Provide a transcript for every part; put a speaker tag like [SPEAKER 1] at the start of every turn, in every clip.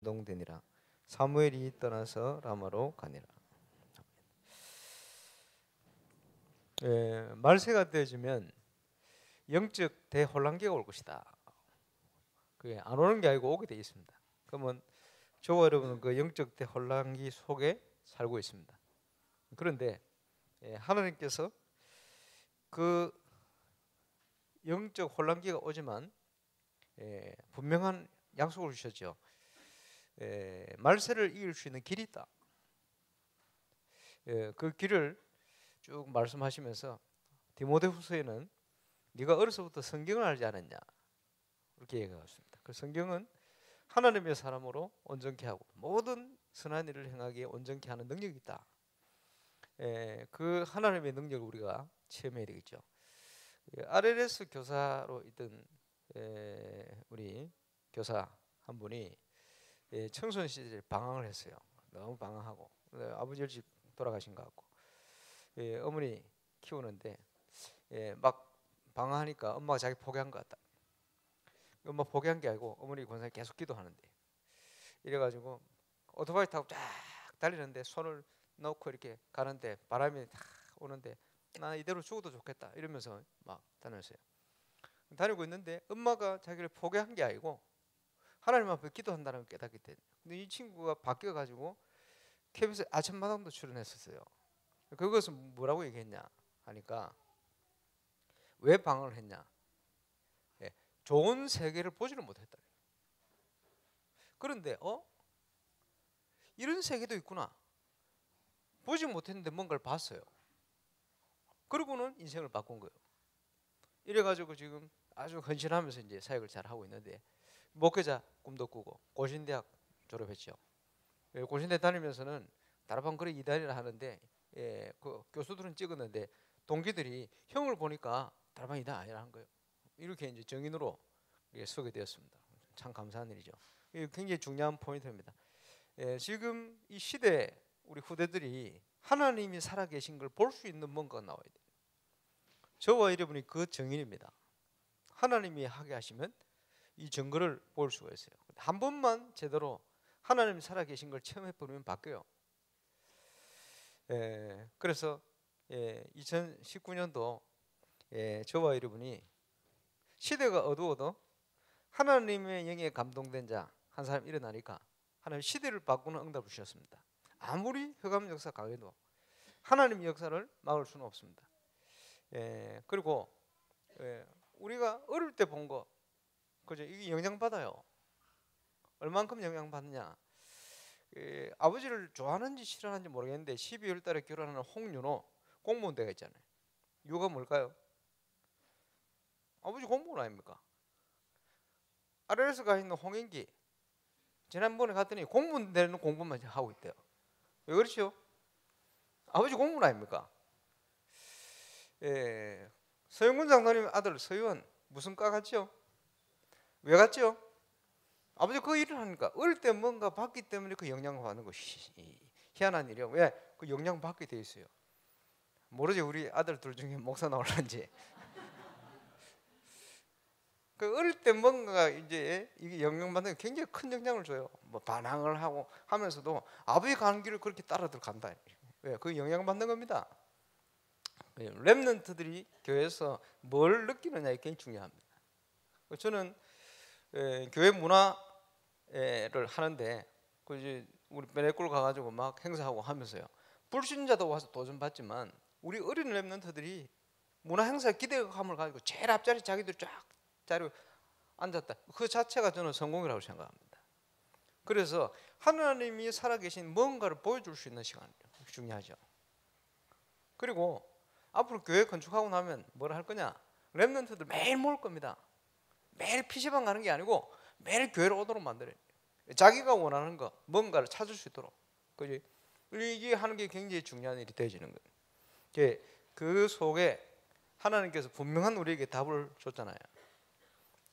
[SPEAKER 1] 감동되니라. 사무엘이 떠나서 라마로 가니라. 말세가 되어지면 영적 대혼란기가 올 것이다. 그게 안 오는 게 아니고 오게 돼 있습니다. 그러면 저와 여러분은 그 영적 대혼란기 속에 살고 있습니다. 그런데 하나님께서 그 영적 혼란기가 오지만 분명한 약속을 주셨죠. 말세를 이길 수 있는 길이 있다. 그 길을 쭉 말씀하시면서 디모데후서에는 네가 어려서부터 성경을 알지 않았냐 이렇게 얘기하셨습니다. 그 성경은 하나님의 사람으로 온전케 하고 모든 선한 일을 행하기에 온전케 하는 능력이 있다. 그 하나님의 능력을 우리가 체험해야 되겠죠. RLS 교사로 있던 우리 교사 한 분이 청소년 시절에 방황을 했어요. 너무 방황하고 아버지 일찍 돌아가신 것 같고 어머니 키우는데 막 방황하니까 엄마가 자기 포기한 것 같다. 엄마 포기한 게 아니고 어머니 권사님 계속 기도하는데 이래가지고 오토바이 타고 쫙 달리는데 손을 넣고 이렇게 가는데 바람이 탁 오는데 나 이대로 죽어도 좋겠다 이러면서 막 다녔어요. 다니고 있는데 엄마가 자기를 포기한 게 아니고 하나님 앞에 기도한다는 걸 깨닫기 때문에. 근데 이 친구가 바뀌어가지고 KBS 아침마당도 출연했었어요. 그것은 뭐라고 얘기했냐 하니까 왜 방황을 했냐? 좋은 세계를 보지를 못했다. 그런데 이런 세계도 있구나. 보지 못했는데 뭔가를 봤어요. 그러고는 인생을 바꾼 거예요. 이래가지고 지금 아주 헌신하면서 이제 사역을 잘 하고 있는데 목회자 꿈도 꾸고 고신대학 졸업했죠. 고신대 다니면서는 다락방 거리 2단이라 하는데 그 교수들은 찍었는데 동기들이 형을 보니까 다락방 2단 아니라는 거예요. 이렇게 이제 정인으로 서게 되었습니다. 참 감사한 일이죠. 이게 굉장히 중요한 포인트입니다. 지금 이 시대 우리 후대들이 하나님이 살아계신 걸 볼 수 있는 뭔가가 나와야 돼요. 저와 여러분이 그 정인입니다. 하나님이 하게 하시면 이 증거를 볼 수가 있어요. 한 번만 제대로 하나님이 살아계신 걸 체험해보면 바뀌어요. 그래서 2019년도 저와 여러분이 시대가 어두워도 하나님의 영에 감동된 자 한 사람 일어나니까 하나님 시대를 바꾸는 응답을 주셨습니다. 아무리 흑암 역사 강해도 하나님의 역사를 막을 수는 없습니다. 그리고 우리가 어릴 때 본 거 그죠? 이게 영향받아요. 얼만큼 영향받느냐? 아버지를 좋아하는지 싫어하는지 모르겠는데 12월 달에 결혼하는 홍윤호 공무원대가 있잖아요. 이유가 뭘까요? 아버지 공무원 아닙니까? RLS 가 있는 홍인기 지난번에 갔더니 공무원 되는 공부만 하고 있대요. 왜 그렇죠? 아버지 공무원 아닙니까? 서영군 장로님 아들 서유원 무슨 과 갔죠? 왜 갔죠? 아버지 그 일을 하니까 어릴 때 뭔가 받기 때문에 그 영향을 받는 것이 희한한 일이요. 왜? 그 영향 받게 돼 있어요. 모르지 우리 아들 둘 중에 목사 나올란지. 그 어릴 때 뭔가 이제 이게 영향받는 게 굉장히 큰 영향을 줘요. 뭐 반항을 하고 하면서도 아버지 가는 길을 그렇게 따라들 간다. 왜? 그 영향받는 겁니다. 렘넌트들이 교회에서 뭘 느끼느냐 이게 굉장히 중요합니다. 저는 교회 문화를 하는데 그 이제 우리 베네골 가가지고 막 행사하고 하면서요. 불신자도 와서 도전 받지만 우리 어린 렘넌트들이 문화 행사 기대감을 가지고 제일 앞자리 자기들 쫙 자리에 앉았다. 그 자체가 저는 성공이라고 생각합니다. 그래서 하나님이 살아계신 뭔가를 보여줄 수 있는 시간 중요하죠. 그리고 앞으로 교회 건축하고 나면 뭘 할 거냐? 렘넌트들 매일 모을 겁니다. 매일 PC방 가는 게 아니고 매일 교회로 오도록 만들어요. 자기가 원하는 거 뭔가를 찾을 수 있도록. 그지? 이게 하는 게 굉장히 중요한 일이 되어지는 거예요. 그 속에 하나님께서 분명한 우리에게 답을 줬잖아요.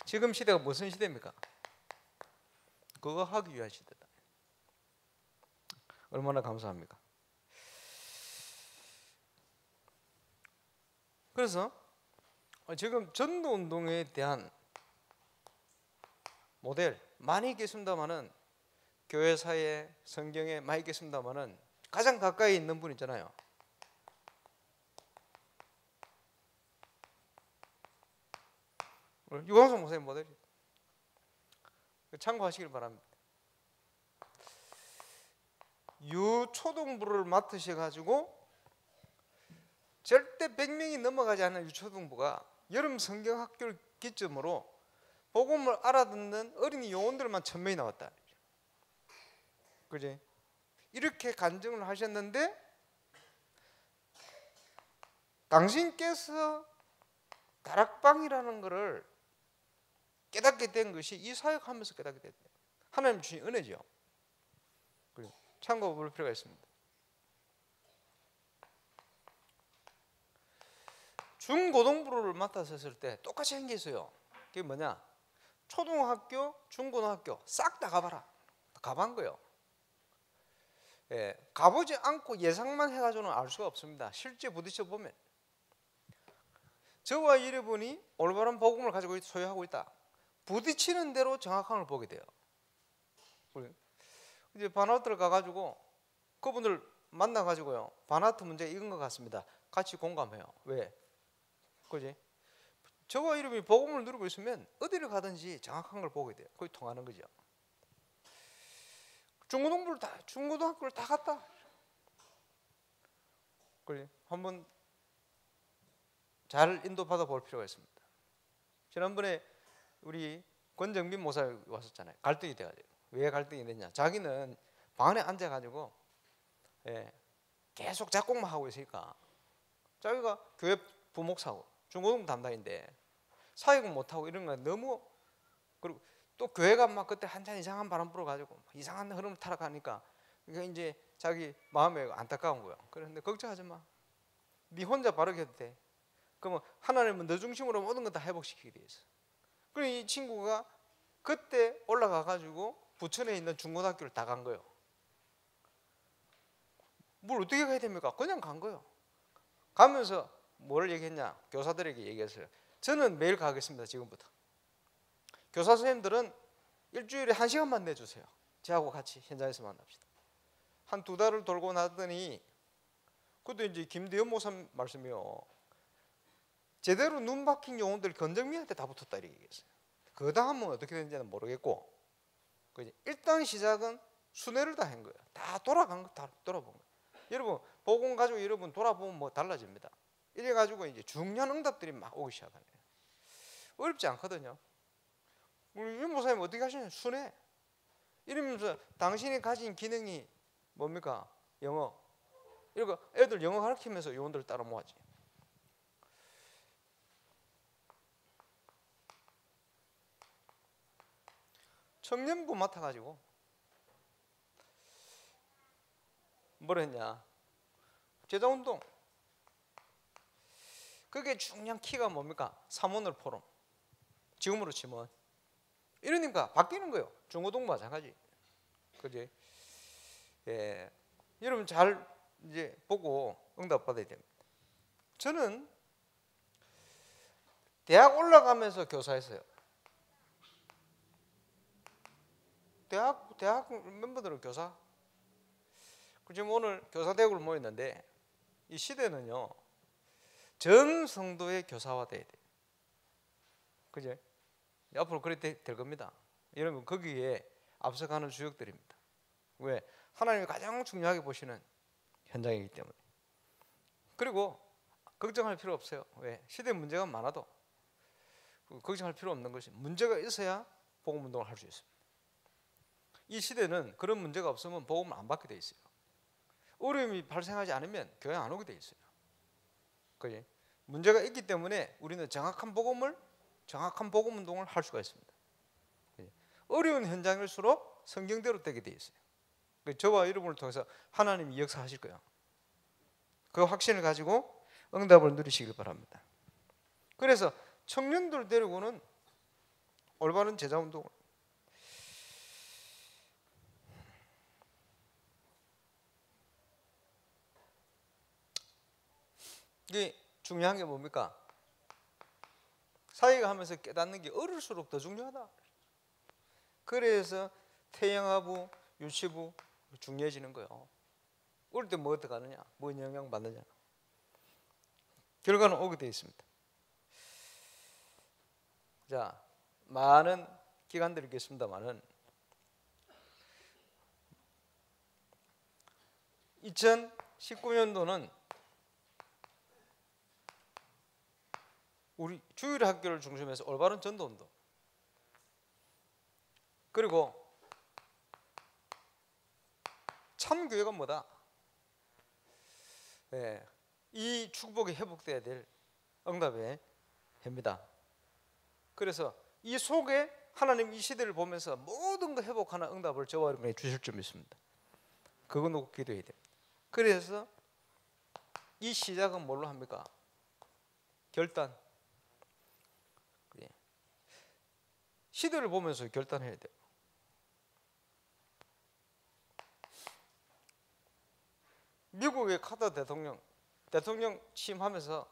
[SPEAKER 1] 지금 시대가 무슨 시대입니까? 그거 하기 위한 시대다. 얼마나 감사합니까? 그래서 지금 전도운동에 대한 모델 많이 있겠습니다만은 교회사에 성경에 많이 있겠습니다만은 가장 가까이 있는 분 있잖아요. 유광석 목사님 모델이 참고하시길 바랍니다. 유초등부를 맡으셔가지고 절대 100명이 넘어가지 않는 유초등부가 여름 성경학교를 기점으로 복음을 알아듣는 어린이 요원들만 1000명이 나왔다. 그지? 이렇게 간증을 하셨는데 당신께서 다락방이라는 것을 깨닫게 된 것이 이 사역하면서 깨닫게 됐다. 하나님 주신 은혜죠. 참고해 볼 필요가 있습니다. 중고등부를 맡았을 때 똑같이 생겼어요. 그게 뭐냐? 초등학교, 중고등학교 싹 다 가봐라. 가본 거예요. 예, 가보지 않고 예상만 해가지고는 알 수가 없습니다. 실제 부딪혀 보면 저와 여러분이 올바른 복음을 가지고 소유하고 있다. 부딪히는 대로 정확한 걸 보게 돼요. 이제 바나트를 가가지고 그분들 만나가지고요. 바나트 문제 이건 것 같습니다. 같이 공감해요. 왜? 그지? 저와 여러분이 복음을 누리고 있으면 어디를 가든지 정확한 걸 보게 돼요. 거기 통하는 거죠. 중고등학교를 다 갔다. 그래, 한번 잘 인도받아 볼 필요가 있습니다. 지난번에 우리 권정빈 목사 왔었잖아요. 갈등이 돼가지고. 왜 갈등이 됐냐? 자기는 방 안에 앉아가지고 계속 작곡만 하고 있으니까 자기가 교회 부목사고 중고등부 담당인데 사역은 못하고 이런 거 너무, 그리고 또 교회가 막 그때 한참 이상한 바람 불어가지고 이상한 흐름을 타락하니까 그러니까 이제 자기 마음에 안타까운 거야. 그런데 걱정하지 마. 네 혼자 바르게 해도 돼. 그러면 하나님은 너 중심으로 모든 거 다 회복시키게 돼 있어. 그럼 이 친구가 그때 올라가가지고 부천에 있는 중고등학교를 다 간 거예요. 뭘 어떻게 가야 됩니까? 그냥 간 거예요. 가면서 뭘 얘기했냐? 교사들에게 얘기했어요. 저는 매일 가겠습니다. 지금부터. 교사 선생님들은 일주일에 1시간만 내주세요. 저하고 같이 현장에서 만납시다. 한 2달을 돌고 나더니 그것도 이제 김대현 목사 말씀이요. 제대로 눈 박힌 영혼들 건정미한테 다 붙었다 이렇게 얘기했어요. 그 다음은 어떻게 되는지는 모르겠고 일단 시작은 순회를 다 한 거예요. 다 돌아간 거 다 돌아본 거예요. 여러분 복음 가지고 여러분 돌아보면 뭐 달라집니다. 이래 가지고 이제 중요한 응답들이 막 오기 시작하네요. 어렵지 않거든요. 우리 윤 목사님 어떻게 하시냐? 순회. 이러면서 당신이 가진 기능이 뭡니까? 영어. 이러고 애들 영어 가르치면서 요원들 따라 모아지. 청년부 맡아가지고 뭘 했냐? 제자운동. 그게 중요한 키가 뭡니까? 사모늘 포럼. 지금으로 치면 이러니까 바뀌는 거예요. 중고등부 마찬가지. 그지? 예. 여러분 잘 이제 보고 응답 받아야 됩니다. 저는 대학 올라가면서 교사했어요. 대학 멤버들은 교사. 지금 오늘 교사 대학을 모였는데 이 시대는요 전 성도의 교사화돼야 돼. 그죠? 앞으로 그렇게 될 겁니다. 여러분 거기에 앞서가는 주역들입니다. 왜? 하나님이 가장 중요하게 보시는 현장이기 때문에. 그리고 걱정할 필요 없어요. 왜? 시대 문제가 많아도 걱정할 필요 없는 것이 문제가 있어야 복음 운동을 할 수 있습니다. 이 시대는 그런 문제가 없으면 복음을 안 받게 돼 있어요. 어려움이 발생하지 않으면 교회 안 오게 돼 있어요. 그지? 문제가 있기 때문에 우리는 정확한 복음 운동을 할 수가 있습니다. 그지? 어려운 현장일수록 성경대로 되게 돼 있어요. 저와 여러분을 통해서 하나님이 역사하실 거예요. 그 확신을 가지고 응답을 누리시길 바랍니다. 그래서 청년들 데리고는 올바른 제자 운동을. 이게 중요한 게 뭡니까? 사회가 하면서 깨닫는 게 어릴수록 더 중요하다. 그래서 태영아부, 유치부 중요해지는 거예요. 어릴 때 뭐 어떻게 하느냐, 뭐 영향 받느냐. 결과는 오게 되어 있습니다. 자, 많은 기관들이 있겠습니다만은 2019년도는 우리 주일학교를 중심해서 올바른 전도운동, 그리고 참교회가 뭐다? 네, 이 축복이 회복돼야 될 응답의 해입니다. 그래서 이 속에 하나님 이 시대를 보면서 모든 거 회복하는 응답을 저와 여러분에게 주실 줄 믿습니다. 그거 놓고 기도해야 됩니다. 그래서 이 시작은 뭘로 합니까? 결단. 시대를 보면서 결단해야 돼요. 미국의 카터 대통령 취임하면서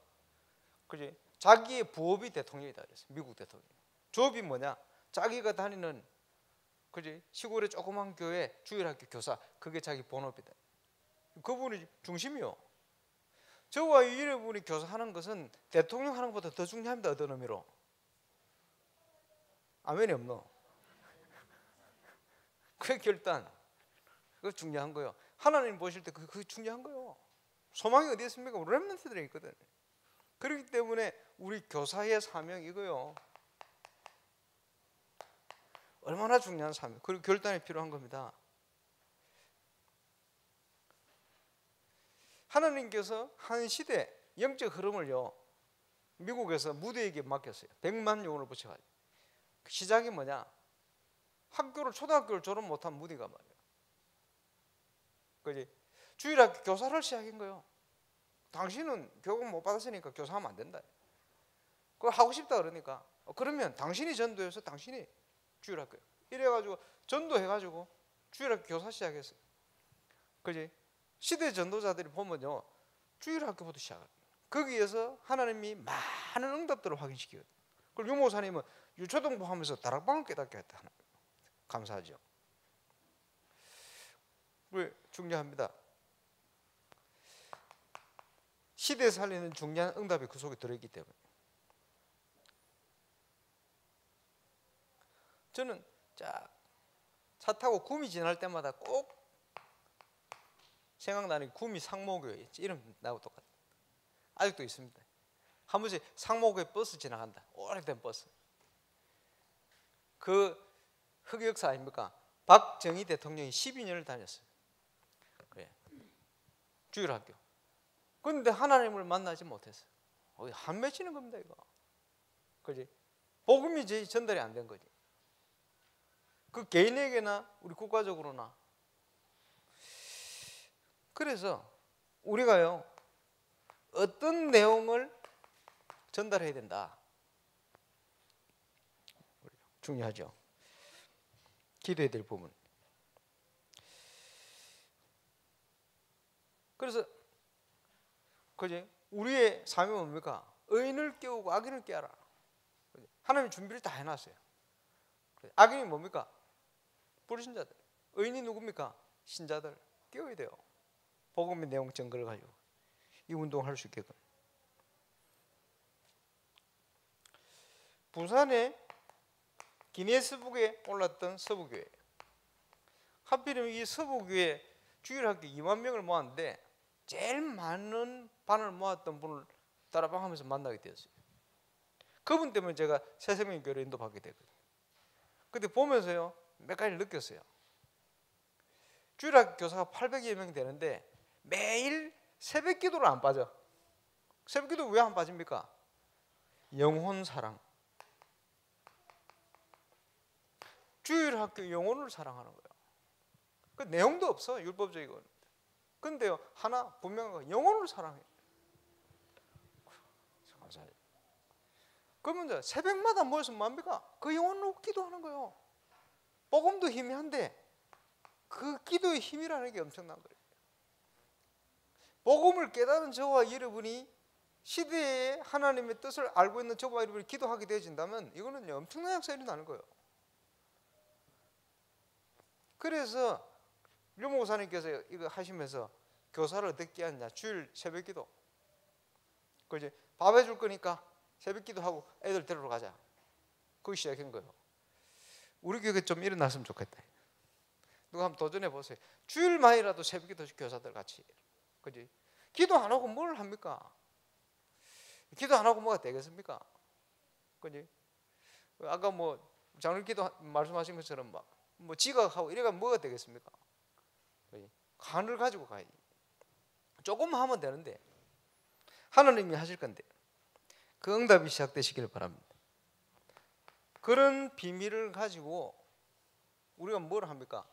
[SPEAKER 1] 그지 자기의 부업이 대통령이다 그랬어요. 미국 대통령. 조업이 뭐냐? 자기가 다니는 그지 시골의 조그만 교회 주일학교 교사, 그게 자기 본업이다. 그분이 중심이요. 저와 여러분이 교사하는 것은 대통령 하는 것보다 더 중요합니다. 어떤 의미로? 아멘이 없노? 그 결단, 그거 중요한 거예요. 하나님 보실 때 그거 중요한 거예요. 소망이 어디 있습니까? 우리 렘넌트들이 있거든. 그렇기 때문에 우리 교사의 사명 이거요. 얼마나 중요한 사명, 그리고 결단이 필요한 겁니다. 하나님께서 한 시대 영적 흐름을요 미국에서 무대에게 맡겼어요. 100만 영혼을 붙여가지고. 시작이 뭐냐? 초등학교를 졸업 못한 무디가 말이야. 그지? 주일학교 교사를 시작한 거예요. 당신은 교육 못 받았으니까 교사하면 안 된다. 그걸 하고 싶다 그러니까 그러면 당신이 전도해서 당신이 주일학교 이래가지고 전도해가지고 주일학교 교사 시작했어요. 그지? 시대 전도자들이 보면요 주일학교부터 시작해요. 거기에서 하나님이 많은 응답들을 확인시켜요. 그리고 유모사님은 유초등부 하면서 다락방을 깨닫게 했다. 감사하죠. 왜 중요합니다. 시대에 살리는 중요한 응답이 그 속에 들어있기 때문에. 저는 차 타고 구미 지날 때마다 꼭 생각나는 게 구미 상모교회 이름 나하고 똑같아. 아직도 있습니다. 한 번씩 상모교회 버스 지나간다. 오래된 버스. 그 흑역사 아닙니까? 박정희 대통령이 12년을 다녔어요. 그래. 주일학교. 그런데 하나님을 만나지 못했어요. 한 맺히는 겁니다 이거. 그지? 복음이 전달이 안 된 거지. 그 개인에게나 우리 국가적으로나. 그래서 우리가요 어떤 내용을 전달해야 된다. 중요하죠. 기도해야 될 부분. 그래서 그지? 우리의 삶이 뭡니까? 의인을 깨우고 악인을 깨워라. 하나님이 준비를 다 해놨어요. 악인이 뭡니까? 불신자들. 의인이 누굽니까? 신자들. 깨워야 돼요. 복음의 내용 증거를 가지고 이 운동을 할 수 있게끔. 부산에 기네스북에 올랐던 서부교회. 하필이면 이 서부교회 주일학교 2만 명을 모았는데 제일 많은 반을 모았던 분을 따라방하면서 만나게 되었어요. 그분 때문에 제가 새생명교회를 인도받게 됐거든요. 그때 보면서요 몇 가지를 느꼈어요. 주일학교 교사가 800여 명 되는데 매일 새벽 기도를 안 빠져. 새벽 기도 왜 안 빠집니까? 영혼 사랑. 주일학교 영혼을 사랑하는 거예요. 그 내용도 없어 율법적이고. 근데요 하나 분명한 거 영혼을 사랑해. 그러면 새벽마다 모여서 뭡니까? 그 영혼으로 기도하는 거예요. 복음도 희미한데 그 기도의 힘이라는 게 엄청난 거예요. 복음을 깨달은 저와 여러분이 시대에 하나님의 뜻을 알고 있는 저와 여러분이 기도하게 되어진다면 이거는 엄청난 역사가 일어나는 거예요. 그래서 류 목사님께서 이거 하시면서 교사를 어떻게 하느냐? 주일 새벽기도. 그지? 밥 해줄 거니까 새벽기도 하고 애들 데리러 가자. 그거 시작한 거예요. 우리 교회 좀 일어났으면 좋겠다. 누가 한번 도전해 보세요. 주일만이라도 새벽기도 교사들 같이. 그지? 기도 안 하고 뭘 합니까? 기도 안 하고 뭐가 되겠습니까? 그지? 아까 뭐 장로기도 말씀하신 것처럼 막 뭐 지각하고 이래가 뭐가 되겠습니까? 그지? 간을 가지고 가야지. 조금만 하면 되는데 하나님이 하실 건데 그 응답이 시작되시길 바랍니다. 그런 비밀을 가지고 우리가 뭘 합니까?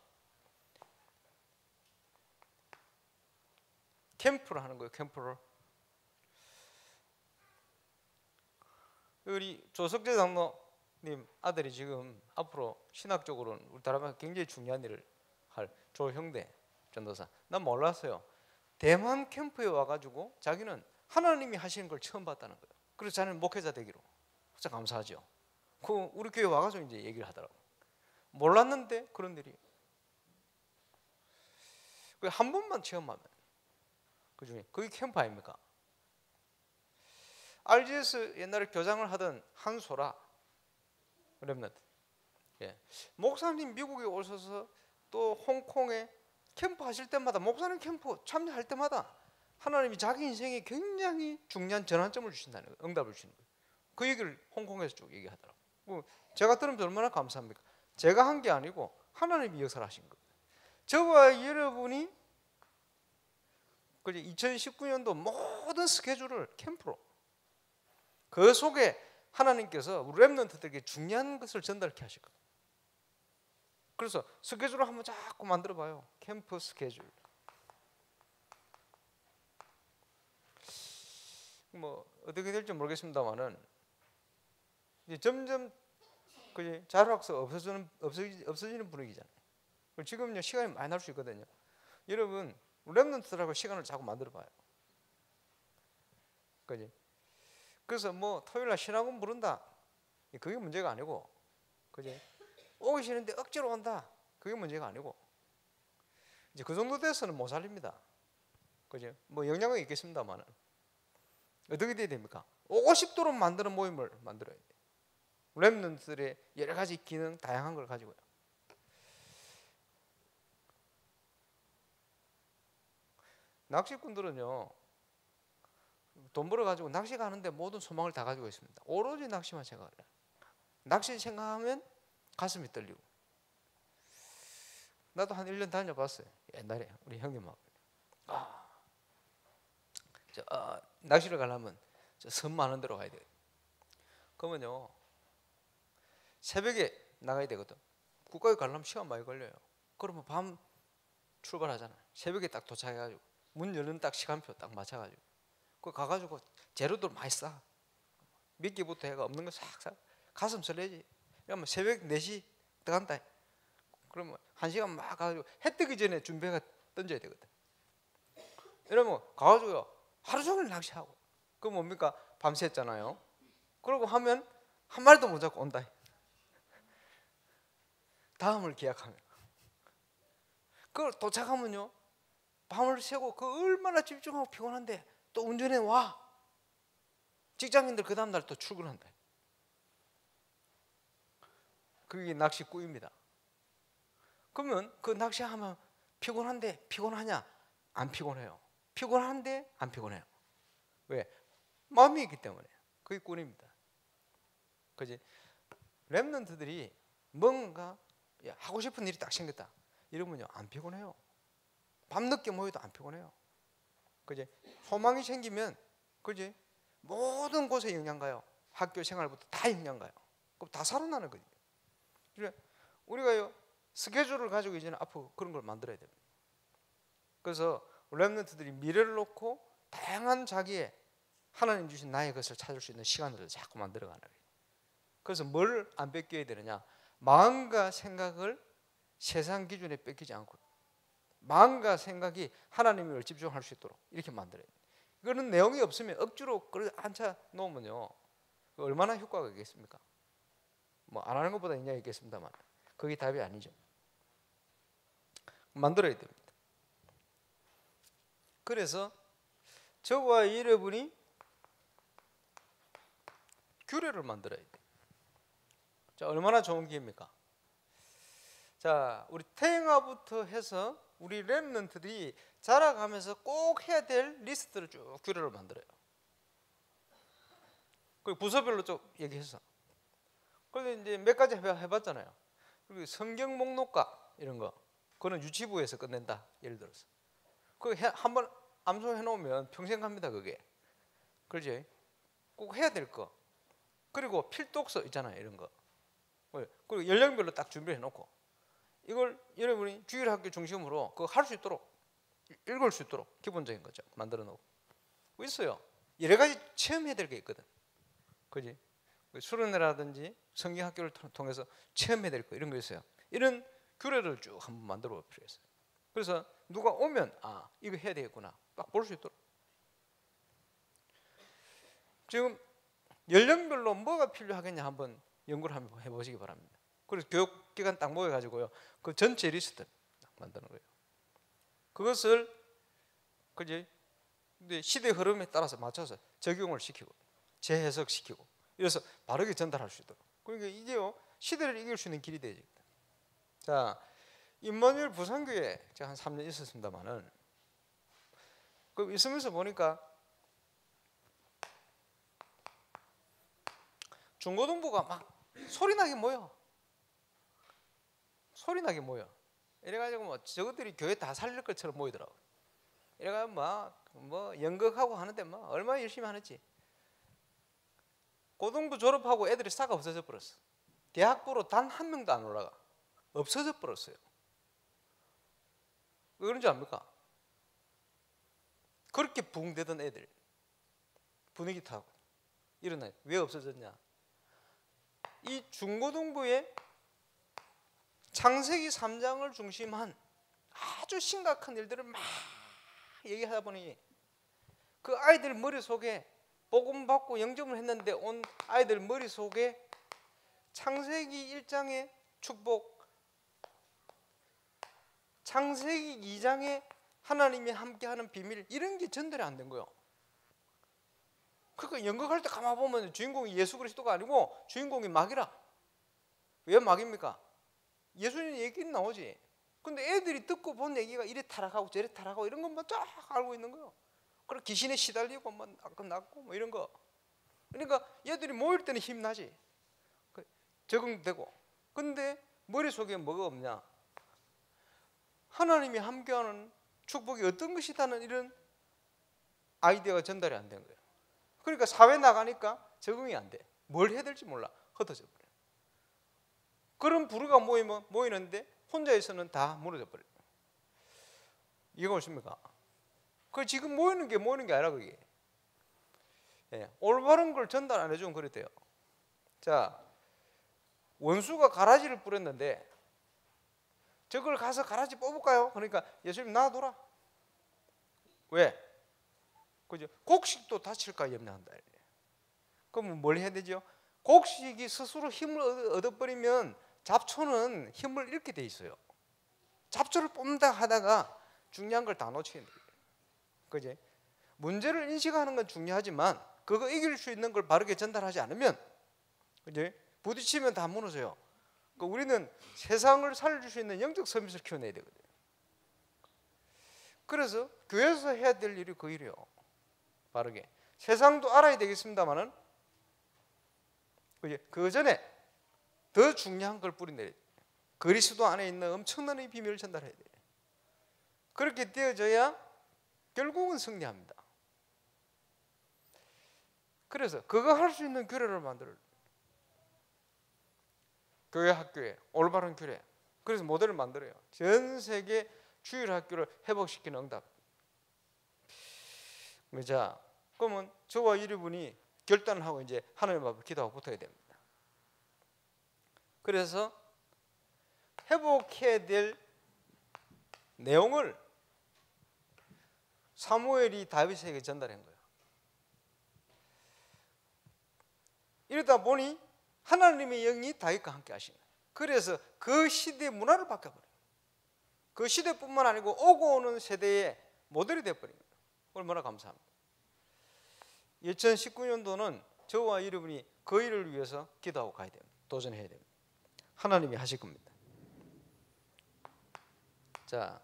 [SPEAKER 1] 캠프를 하는 거예요. 캠프를. 우리 조석재 장로님 아들이 지금 앞으로 신학적으로는 우리 다락방 굉장히 중요한 일을 할 조형대 전도사. 난 몰랐어요. 대만 캠프에 와가지고 자기는 하나님이 하시는 걸 처음 봤다는 거예요. 그래서 자기는 목회자 되기로. 진짜 감사하죠. 그 우리 교회 와가지고 이제 얘기를 하더라고. 몰랐는데 그런 일이. 한 번만 체험하면 그중에 그게 캠프 아닙니까? RGS 옛날에 교장을 하던 한소라 렘넌트. 예. 목사님 미국에 오셔서 또 홍콩에 캠프 하실 때마다 목사님 캠프 참여할 때마다 하나님이 자기 인생에 굉장히 중요한 전환점을 주신다는 거예요. 응답을 주시는 거예요. 그 얘기를 홍콩에서 쭉 얘기하더라고요. 제가 들으면 얼마나 감사합니까? 제가 한 게 아니고 하나님이 역사를 하신 거예요. 저와 여러분이 2019년도 모든 스케줄을 캠프로 그 속에 하나님께서 우리 렘넌트들에게 중요한 것을 전달케 하실 거예요. 그래서 스케줄을 한번 자꾸 만들어 봐요. 캠프 스케줄. 뭐 어떻게 될지 모르겠습니다만은 이제 점점 자율학습 없어지는 분위기잖아요. 지금요 시간이 많이 날 수 있거든요. 여러분 렘넌트들하고 시간을 자꾸 만들어 봐요. 그지? 그래서 뭐 토요일 날 신학원 부른다. 그게 문제가 아니고, 그지? 오기 싫은데 억지로 온다. 그게 문제가 아니고, 이제 그 정도 돼서는 못 살립니다. 그죠? 뭐 영향은 있겠습니다만은 어떻게 돼야 됩니까? 오고 싶도록 만드는 모임을 만들어야 돼. 렘넌트들의 여러 가지 기능, 다양한 걸 가지고요. 낚시꾼들은요, 돈 벌어가지고 낚시 가는데 모든 소망을 다 가지고 있습니다. 오로지 낚시만 생각을 해요. 낚시 생각하면 가슴이 떨리고. 나도 한 1년 다녀봤어요. 옛날에 우리 형님하고. 낚시를 가려면 섬 많은 데로 가야 돼요. 그러면요, 새벽에 나가야 되거든. 국가에 가려면 시간 많이 걸려요. 그러면 밤 출발하잖아요. 새벽에 딱 도착해가지고 문 열는 딱 시간표 딱 맞춰가지고 그 가가지고 재료들 많이 싸. 미끼부터 해가 없는 거 싹 사. 가슴 설레지. 그러면 새벽 4시 들어간다. 그러면 1시간 막 가가지고 해 뜨기 전에 준비해가 던져야 되거든. 이러면 가가지고요 하루 종일 낚시하고. 그럼 뭡니까? 밤새잖아요. 그러고 하면 한 마리도 못 잡고 온다. 다음을 기약하면. 그걸 도착하면요 밤을 새고 그 얼마나 집중하고 피곤한데 또 운전해 와. 직장인들 그 다음날 또 출근한다. 그게 낚시꾼입니다. 그러면 그 낚시하면 피곤한데 피곤하냐? 안 피곤해요. 피곤한데 안 피곤해요. 왜? 마음이 있기 때문에. 그게 꾼입니다. 그지? 렘넌트들이 뭔가 하고 싶은 일이 딱 생겼다. 이러면요 안 피곤해요. 밤늦게 모여도 안 피곤해요. 그지? 소망이 생기면 그지? 모든 곳에 영향 가요. 학교 생활부터 다 영향 가요. 그럼 다 살아나는 거지. 우리가요 스케줄을 가지고 이제는 앞으로 그런 걸 만들어야 됩니다. 그래서 렘넌트들이 미래를 놓고 다양한 자기의 하나님 주신 나의 것을 찾을 수 있는 시간들을 자꾸 만들어가는 거예요. 그래서 뭘 안 뺏겨야 되느냐? 마음과 생각을 세상 기준에 뺏기지 않고 마음과 생각이 하나님을 집중할 수 있도록 이렇게 만들어야 돼요. 그런 내용이 없으면 억지로 그걸 앉혀 놓으면요 얼마나 효과가 있겠습니까? 뭐 안 하는 것보다 영향이 있겠습니다만 그게 답이 아니죠. 만들어야 됩니다. 그래서 저와 여러분이 규례를 만들어야 돼. 자, 얼마나 좋은 기회입니까? 자, 우리 태영아부터 해서 우리 랩런트들이 자라가면서 꼭 해야 될 리스트를 쭉 규례를 만들어요. 그리고 부서별로 쭉 얘기해서. 그런데 이제 몇 가지 해봤잖아요. 그리고 성경 목록과 이런 거, 그거는 유치부에서 끝낸다. 예를 들어서. 그 한번 암송해 놓으면 평생 갑니다. 그게. 그렇지? 꼭 해야 될 거. 그리고 필독서 있잖아요. 이런 거. 그리고 연령별로 딱 준비해 놓고 이걸 여러분이 주일학교 중심으로 그거 할 수 있도록, 읽을 수 있도록 기본적인 거죠. 만들어 놓고 있어요. 여러 가지 체험해야 될 게 있거든. 그지? 수련회라든지 성경학교를 통해서 체험해야 될 거 이런 거 있어요. 이런 규례를 쭉 한번 만들어 볼 필요가 있어요. 그래서 누가 오면 아, 이거 해야 되겠구나 딱 볼 수 있도록. 지금 연령별로 뭐가 필요하겠냐 한번 연구를 한번 해보시기 바랍니다. 그래서 교육기관 딱 모여가지고요, 그 전체 리스트 만드는 거예요. 그것을 그지 시대 흐름에 따라서 맞춰서 적용을 시키고 재해석시키고 이래서 바르게 전달할 수 있도록. 그러니까 이게요 시대를 이길 수 있는 길이 되죠. 자, 임마누엘 부산교회 제가 한 3년 있었습니다만은 그 있으면서 보니까 중고등부가 막 소리나게 모여. 소리나게 모여. 이래가지고 뭐 저것들이 교회 다 살릴 것처럼 모이더라고. 이래가지고 뭐 연극하고 하는데 뭐 얼마나 열심히 하는지. 고등부 졸업하고 애들이 싹 없어져 버렸어. 대학부로 단 한 명도 안 올라가. 없어져 버렸어요. 왜 그런지 압니까? 그렇게 붕대던 애들 분위기 타고 일어나. 왜 없어졌냐? 이 중고등부의 창세기 3장을 중심한 아주 심각한 일들을 막 얘기하다 보니 그 아이들 머릿속에 복음 받고 영접을 했는데 온 아이들 머릿속에 창세기 1장의 축복, 창세기 2장의 하나님이 함께하는 비밀 이런 게 전달이 안 된 거예요. 그러니까 연극할 때 가만 보면 주인공이 예수 그리스도가 아니고 주인공이 마귀라. 왜 마귀입니까? 예수님 얘기는 나오지. 근데 애들이 듣고 본 얘기가 이래 타락하고 저래 타락하고 이런 것만 쫙 알고 있는 거예요. 그리고 귀신에 시달리고 뭐 낳고 뭐 이런 거. 그러니까 얘들이 모일 때는 힘나지. 적응되고. 근데 머릿속에 뭐가 없냐? 하나님이 함께하는 축복이 어떤 것이다는 이런 아이디어가 전달이 안 된 거예요. 그러니까 사회 나가니까 적응이 안 돼. 뭘 해야 될지 몰라. 흩어져 버려. 그런 부류가 모이는데 혼자에서는 다 무너져 버려요. 이해가 오십니까? 그 지금 모이는 게 아니라 그게. 예, 올바른 걸 전달 안 해주면 그랬대요. 자, 원수가 가라지를 뿌렸는데 저걸 가서 가라지 뽑을까요? 그러니까 예수님 놔둬라. 왜? 그죠? 곡식도 다칠까 염려한다. 그럼 뭘 해야 되죠? 곡식이 스스로 힘을 얻어버리면 잡초는 힘을 잃게 돼 있어요. 잡초를 뽑는다 하다가 중요한 걸 다 놓치게 돼요. 그지? 문제를 인식하는 건 중요하지만 그거 이길 수 있는 걸 바르게 전달하지 않으면 그지? 부딪히면 다 무너져요. 그러니까 우리는 세상을 살릴 수 있는 영적 서밋을 키워내야 되거든요. 그래서 교회에서 해야 될 일이 그 일이에요. 바르게. 세상도 알아야 되겠습니다만은 그 전에 더 중요한 걸 뿌리내야 돼요. 그리스도 안에 있는 엄청난 이 비밀을 전달해야 돼요. 그렇게 되어져야 결국은 승리합니다. 그래서 그거 할 수 있는 규례를 만들어요. 교회 학교에 올바른 규례. 그래서 모델을 만들어요. 전 세계 주일 학교를 회복시키는 응답. 자, 그러면 저와 여러분이 결단을 하고 이제 하나님 앞에 기도하고 붙어야 됩니다. 그래서 회복해야 될 내용을 사무엘이 다윗에게 전달한 거예요. 이러다 보니 하나님의 영이 다윗과 함께 하신 거예요. 그래서 그 시대의 문화를 바꿔버려요. 그 시대뿐만 아니고 오고 오는 세대의 모델이 되어버린 거예요. 얼마나 감사합니다. 2019년도는 저와 여러분이 그 일을 위해서 기도하고 가야 됩니다. 도전해야 됩니다. 하나님이 하실 겁니다. 자,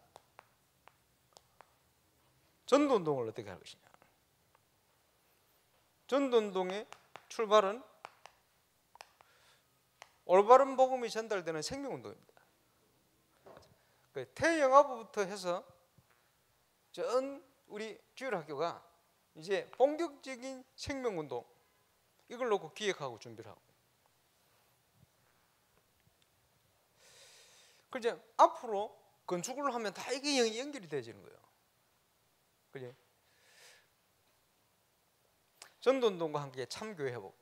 [SPEAKER 1] 전도운동을 어떻게 할 것이냐. 전도운동의 출발은 올바른 복음이 전달되는 생명운동입니다. 태영아부부터 해서 전 우리 주일학교가 이제 본격적인 생명운동 이걸 놓고 기획하고 준비를 하고, 그죠? 앞으로 건축을 하면 다 이게 연결이 되어지는 거예요. 그죠? 전도운동과 함께 참교회 회복,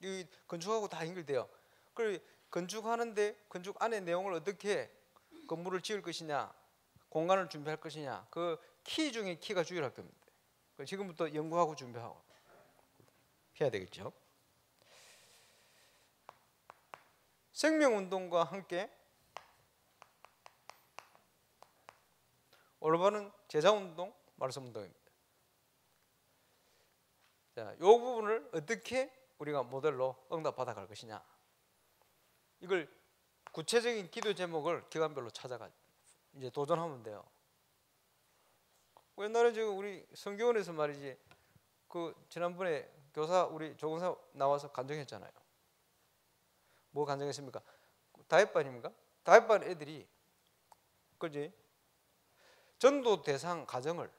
[SPEAKER 1] 이 건축하고 다 연결돼요. 그리고 건축하는데 건축 안의 내용을 어떻게 건물을 지을 것이냐, 공간을 준비할 것이냐, 그 키 중에 키가 주일학교입니다. 지금부터 연구하고 준비하고 해야 되겠죠. 생명운동과 함께 올바른 제자운동, 말씀운동입니다. 자, 이 부분을 어떻게 우리가 모델로 응답받아 갈 것이냐, 이걸 구체적인 기도 제목을 기간별로 찾아가 이제 도전하면 돼요. 옛날에 지금 우리 성교원에서 말이지, 그 지난번에 교사 우리 조근사 나와서 간증했잖아요. 뭐 간증했습니까? 다윗반입니까? 다윗반 애들이 그지 전도 대상 가정을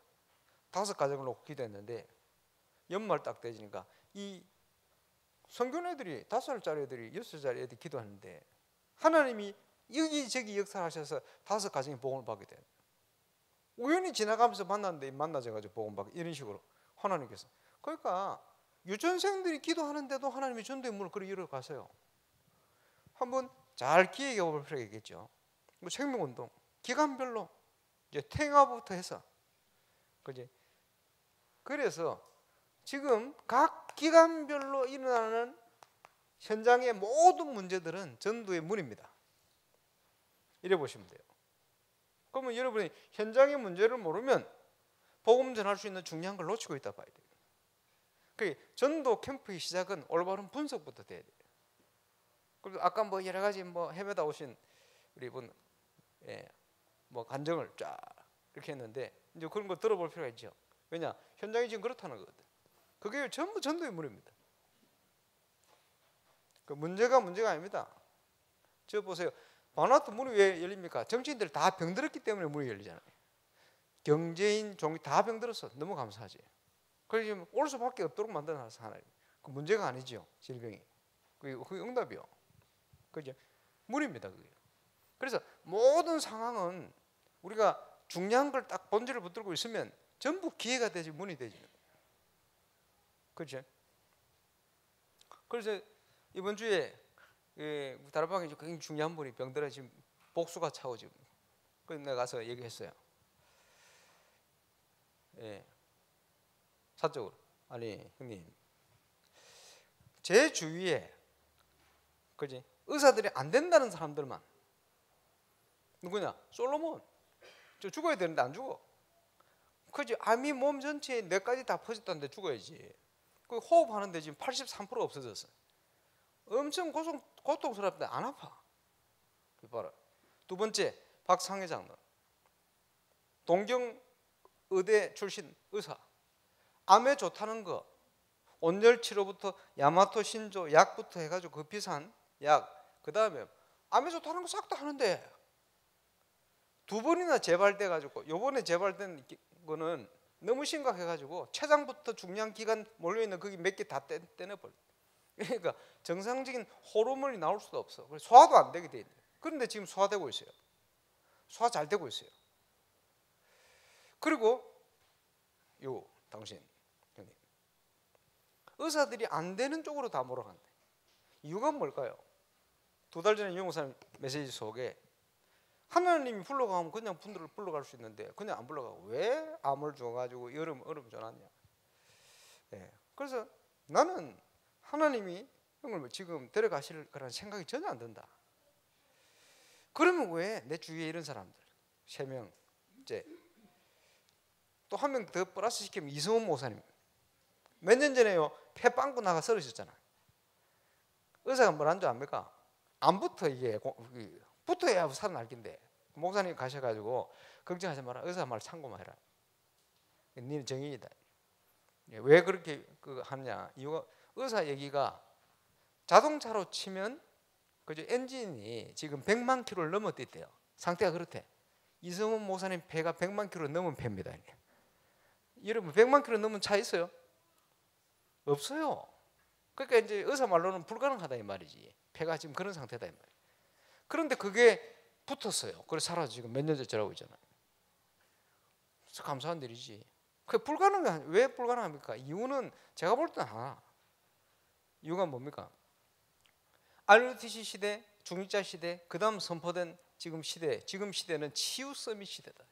[SPEAKER 1] 5가정을 놓고 기도했는데 연말 딱 되니까 이 성교원 애들이 5살짜리 애들이 6살짜리 애들이 기도하는데 하나님이 여기저기 역사하셔서 5가정이 복음을 받게 돼요. 우연히 지나가면서 만났는데 만나져가지고 복음받고 이런 식으로 하나님께서. 그러니까 유치원생들이 기도하는데도 하나님이 전도의 문을 그렇게 열어가세요. 한번 잘 기획해 볼 필요가 있겠죠. 생명운동 기간별로 이제 태영아부터 해서, 그지? 그래서 지금 각 기간별로 일어나는 현장의 모든 문제들은 전도의 문입니다. 이래 보시면 돼요. 그러면 여러분이 현장의 문제를 모르면 복음 전할 수 있는 중요한 걸 놓치고 있다 봐야 돼요. 그 전도 캠프의 시작은 올바른 분석부터 돼야 돼요. 그리고 아까 뭐 여러 가지 뭐 헤매다 오신 우리 분, 뭐 간증을 쫙 이렇게 했는데 이제 그런 거 들어볼 필요가 있죠. 왜냐, 현장이 지금 그렇다는 거거든. 그게 전부 전도의 문입니다. 그 문제가 아닙니다. 저 보세요. 바나트 문이 왜 열립니까? 정치인들 다 병들었기 때문에 문이 열리잖아요. 경제인, 종이 다 병들었어. 너무 감사하지. 그래서 지금 올 수밖에 없도록 만들어놨어 하나님. 그 문제가 아니죠, 질병이. 그게 응답이요. 그죠? 문입니다, 그게. 그래서 모든 상황은 우리가 중요한 걸 딱 본질을 붙들고 있으면 전부 기회가 되지 문이 되지. 그렇죠? 그래서 이번 주에 다락방에 굉장히 중요한 분이 병들어 지금 복수가 차고 지금. 그래서 내가 가서 얘기했어요. 사적으로. 아니 형님, 제 주위에 그지 의사들이 안 된다는 사람들만. 누구냐? 솔로몬. 저 죽어야 되는데 안 죽어. 그지? 암이 몸 전체에 뇌까지 다 퍼졌다는데 죽어야지. 그 호흡하는데 지금 83% 없어졌어. 엄청 고통스럽는데 안 아파. 봐라. 두 번째, 박상혜 장로. 동경 의대 출신 의사. 암에 좋다는 거, 온열 치료부터 야마토 신조 약부터 해가지고 그 비싼 약, 그 다음에 암에 좋다는 거 싹 다 하는데 2번이나 재발돼가지고, 요번에 재발된 거는 너무 심각해가지고 췌장부터 중요한 기관 몰려있는 거기 몇 개 다 떼내버려. 그러니까 정상적인 호르몬이 나올 수도 없어. 소화도 안 되게 돼 있네. 그런데 지금 소화되고 있어요. 소화 잘 되고 있어요. 그리고 요 당신 형님, 의사들이 안 되는 쪽으로 다 몰아간대. 이유가 뭘까요? 2달 전에 유목사님 메시지 속에 하나님이 불러가면 그냥 분들을 불러갈 수 있는데 그냥 안 불러가고 왜 암을 줘가지고 얼음 줘놨냐. 그래서 나는 하나님이 형을 지금 데려가실 거라는 생각이 전혀 안 든다. 그러면 왜 내 주위에 이런 사람들 3명 이제 또 한 명 더 플러스 시키면 이성훈 목사님. 몇 년 전에요 폐 빵꾸 나가 쓰러졌잖아. 의사가 뭐라는 줄 압니까? 안 붙어 이게 붙어야 살아날 긴데 목사님 가셔가지고 걱정하지 마라. 의사 말 참고만 해라. 니는 정인이다. 왜 그렇게 하느냐? 이유가 의사 얘기가 자동차로 치면 그죠 엔진이 지금 100만 킬로를 넘었댔대요. 상태가 그렇대. 이성훈 목사님 폐가 100만 킬로 넘은 폐입니다. 여러분 100만 킬로 넘은 차 있어요? 없어요. 그러니까 이제 의사 말로는 불가능하다 이 말이지. 폐가 지금 그런 상태다 이 말이에요. 그런데 그게 붙었어요. 그래서 살아서 지금 몇 년째 저러고 있잖아요. 그래서 감사한 일이지. 그게 불가능한 왜 불가능합니까? 이유는 제가 볼 때는 하나. 이유가 뭡니까? RTC 시대, 중직자 시대, 그 다음 선포된 지금 시대는 치유 서밋 시대다.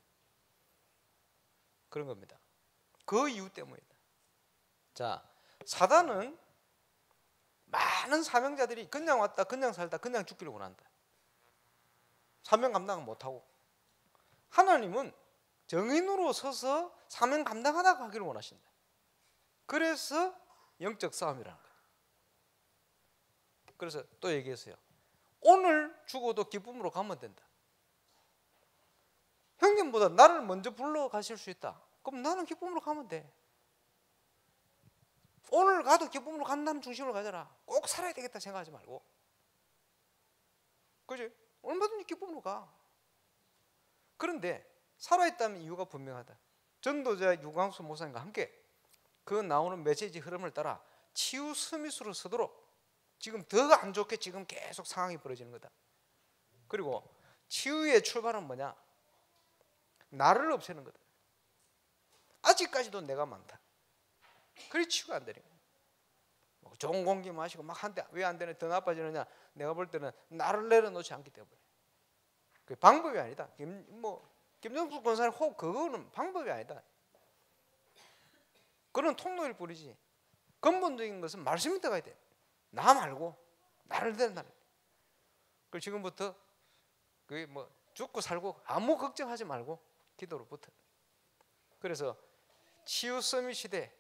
[SPEAKER 1] 그런 겁니다. 그 이유 때문이다. 자, 사단은 많은 사명자들이 그냥 왔다, 그냥 살다, 그냥 죽기를 원한다. 사명 감당을 못하고. 하나님은 정인으로 서서 사명 감당하다 가기를 원하신다. 그래서 영적 싸움이라는 거예요. 그래서 또 얘기했어요. 오늘 죽어도 기쁨으로 가면 된다. 형님보다 나를 먼저 불러 가실 수 있다. 그럼 나는 기쁨으로 가면 돼. 오늘 가도 기쁨으로 간다는 중심으로 가져라. 꼭 살아야 되겠다 생각하지 말고. 그지? 얼마든지 기쁨으로 가. 그런데 살아있다면 이유가 분명하다. 전도자 유광수 목사님과 함께 그 나오는 메시지 흐름을 따라 치유 스미스로 서도록 지금 더 안 좋게 지금 계속 상황이 벌어지는 거다. 그리고 치유의 출발은 뭐냐? 나를 없애는 거다. 아직까지도 내가 많다. 그래 치유가 안 되는 거야. 좋은 공기 마시고 막 한데 왜 안 되냐? 더 나빠지느냐? 내가 볼 때는 나를 내려놓지 않기 때문에. 그 방법이 아니다. 김정숙 권사님 혹 그거는 방법이 아니다. 그런 통로일 뿐이지. 근본적인 것은 말씀이 들어가야 돼. 나 말고 나를 대한다는. 그 지금부터 그게 죽고 살고 아무 걱정하지 말고 기도로 붙어. 그래서 치유 서밋 시대,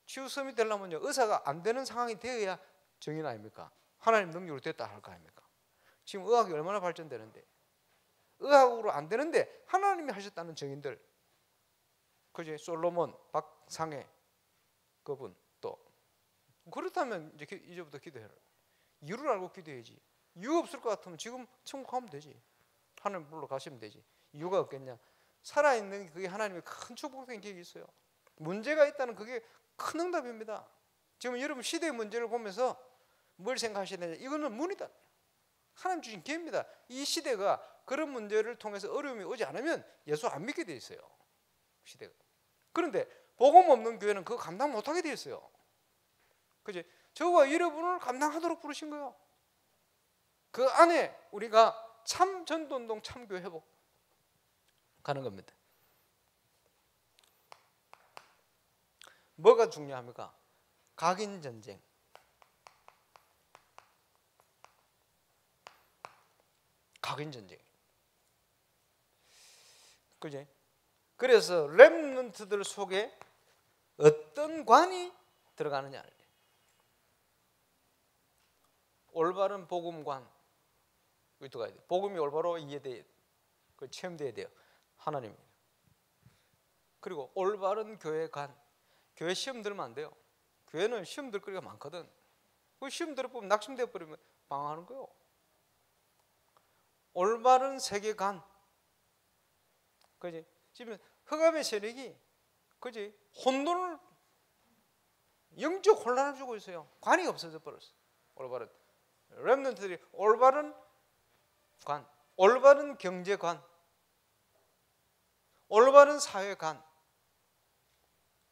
[SPEAKER 1] 치유 서밋 되려면요 의사가 안 되는 상황이 되어야 정인 아닙니까? 하나님 능력으로 됐다 할 거 아닙니까? 지금 의학이 얼마나 발전되는데 의학으로 안 되는데 하나님이 하셨다는 정인들, 그지? 솔로몬, 박상해 그분 또 그렇다면 이제부터 기도해라. 이유를 알고 기도해야지. 이유 없을 것 같으면 지금 천국 가면 되지. 하나님 불러 가시면 되지. 이유가 없겠냐? 살아있는 그게 하나님의 큰 축복된 계획이 있어요. 문제가 있다는 그게 큰 응답입니다. 지금 여러분 시대의 문제를 보면서 뭘 생각하시느냐? 이거는 문이다. 하나님 주신 기회입니다. 이 시대가 그런 문제를 통해서 어려움이 오지 않으면 예수 안 믿게 돼 있어요. 시대가. 그런데 복음 없는 교회는 그거 감당 못하게 돼 있어요. 그지? 저와 여러분을 감당하도록 부르신 거예요. 그 안에 우리가 참 전도운동 참교 회복 가는 겁니다. 뭐가 중요합니까? 각인 전쟁. 각인 전쟁. 그지? 그래서 렘넌트들 속에 어떤 관이 들어가느냐. 올바른 복음관. 가야 돼. 복음이 올바로 이해돼야 돼. 체험돼야 돼요. 하나님. 그리고 올바른 교회관. 교회 시험 들면 안 돼요. 교회는 시험 들 거리가 많거든. 그 시험 들어보면 낙심되어 버리면 방황하는 거예요. 올바른 세계관. 그지? 지금 흑암의 세력이 그지? 혼돈을 영적 혼란을 주고 있어요. 관이 없어져 버렸어. 올바른 렘넌트들이 올바른 관, 올바른 경제관, 올바른 사회관,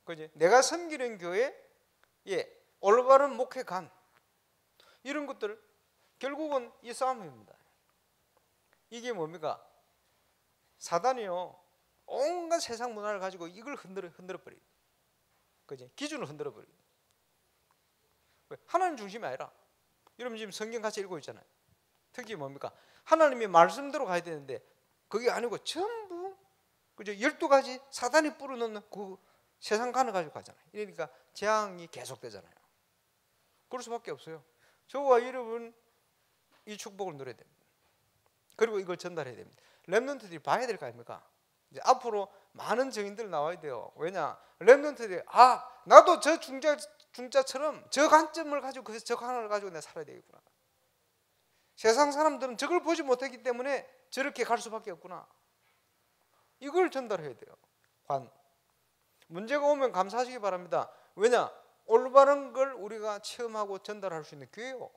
[SPEAKER 1] 그지? 내가 섬기는 교회, 올바른 목회관, 이런 것들 결국은 이 싸움입니다. 이게 뭡니까? 사단이요 온갖 세상 문화를 가지고 이걸 흔들어 버리. 그지? 기준을 흔들어 버리. 하나님 중심이 아니라. 여러분 지금 성경 같이 읽고 있잖아요. 특히 뭡니까? 하나님이 말씀대로 가야 되는데 그게 아니고 전부 그죠? 12가지 사단이 뿌려놓는 그 세상 간을 가지고 가잖아요. 그러니까 재앙이 계속되잖아요. 그럴 수밖에 없어요. 저와 여러분 이 축복을 누려야 됩니다. 그리고 이걸 전달해야 됩니다. 렘넌트들이 봐야 될 거 아닙니까? 이제 앞으로 많은 증인들 나와야 돼요. 왜냐? 렘넌트들이 나도 저 중자처럼 저 관점을 가지고 저 관을 가지고 내가 살아야 되겠구나. 세상 사람들은 저걸 보지 못했기 때문에 저렇게 갈 수밖에 없구나. 이걸 전달해야 돼요. 문제가 오면 감사하시기 바랍니다. 왜냐? 올바른 걸 우리가 체험하고 전달할 수 있는 기회예요.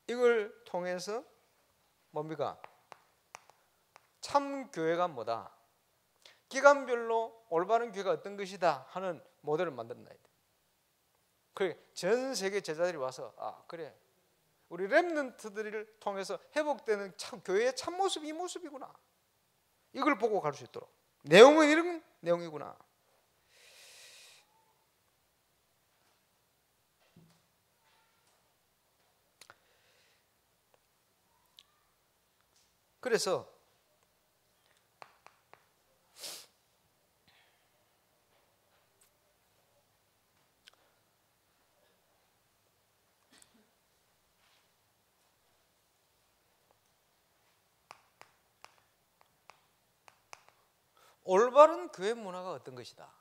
[SPEAKER 1] 이걸 통해서 뭡니까? 참 교회가 뭐다? 기간별로 올바른 교회가 어떤 것이다 하는 모델을 만들어놔야 돼. 그래, 전 세계 제자들이 와서 그래, 우리 렘넌트들을 통해서 회복되는 교회의 참모습이 이 모습이구나. 이걸 보고 갈 수 있도록. 내용은 이런 내용이구나. 그래서 올바른 교회 문화가 어떤 것이다.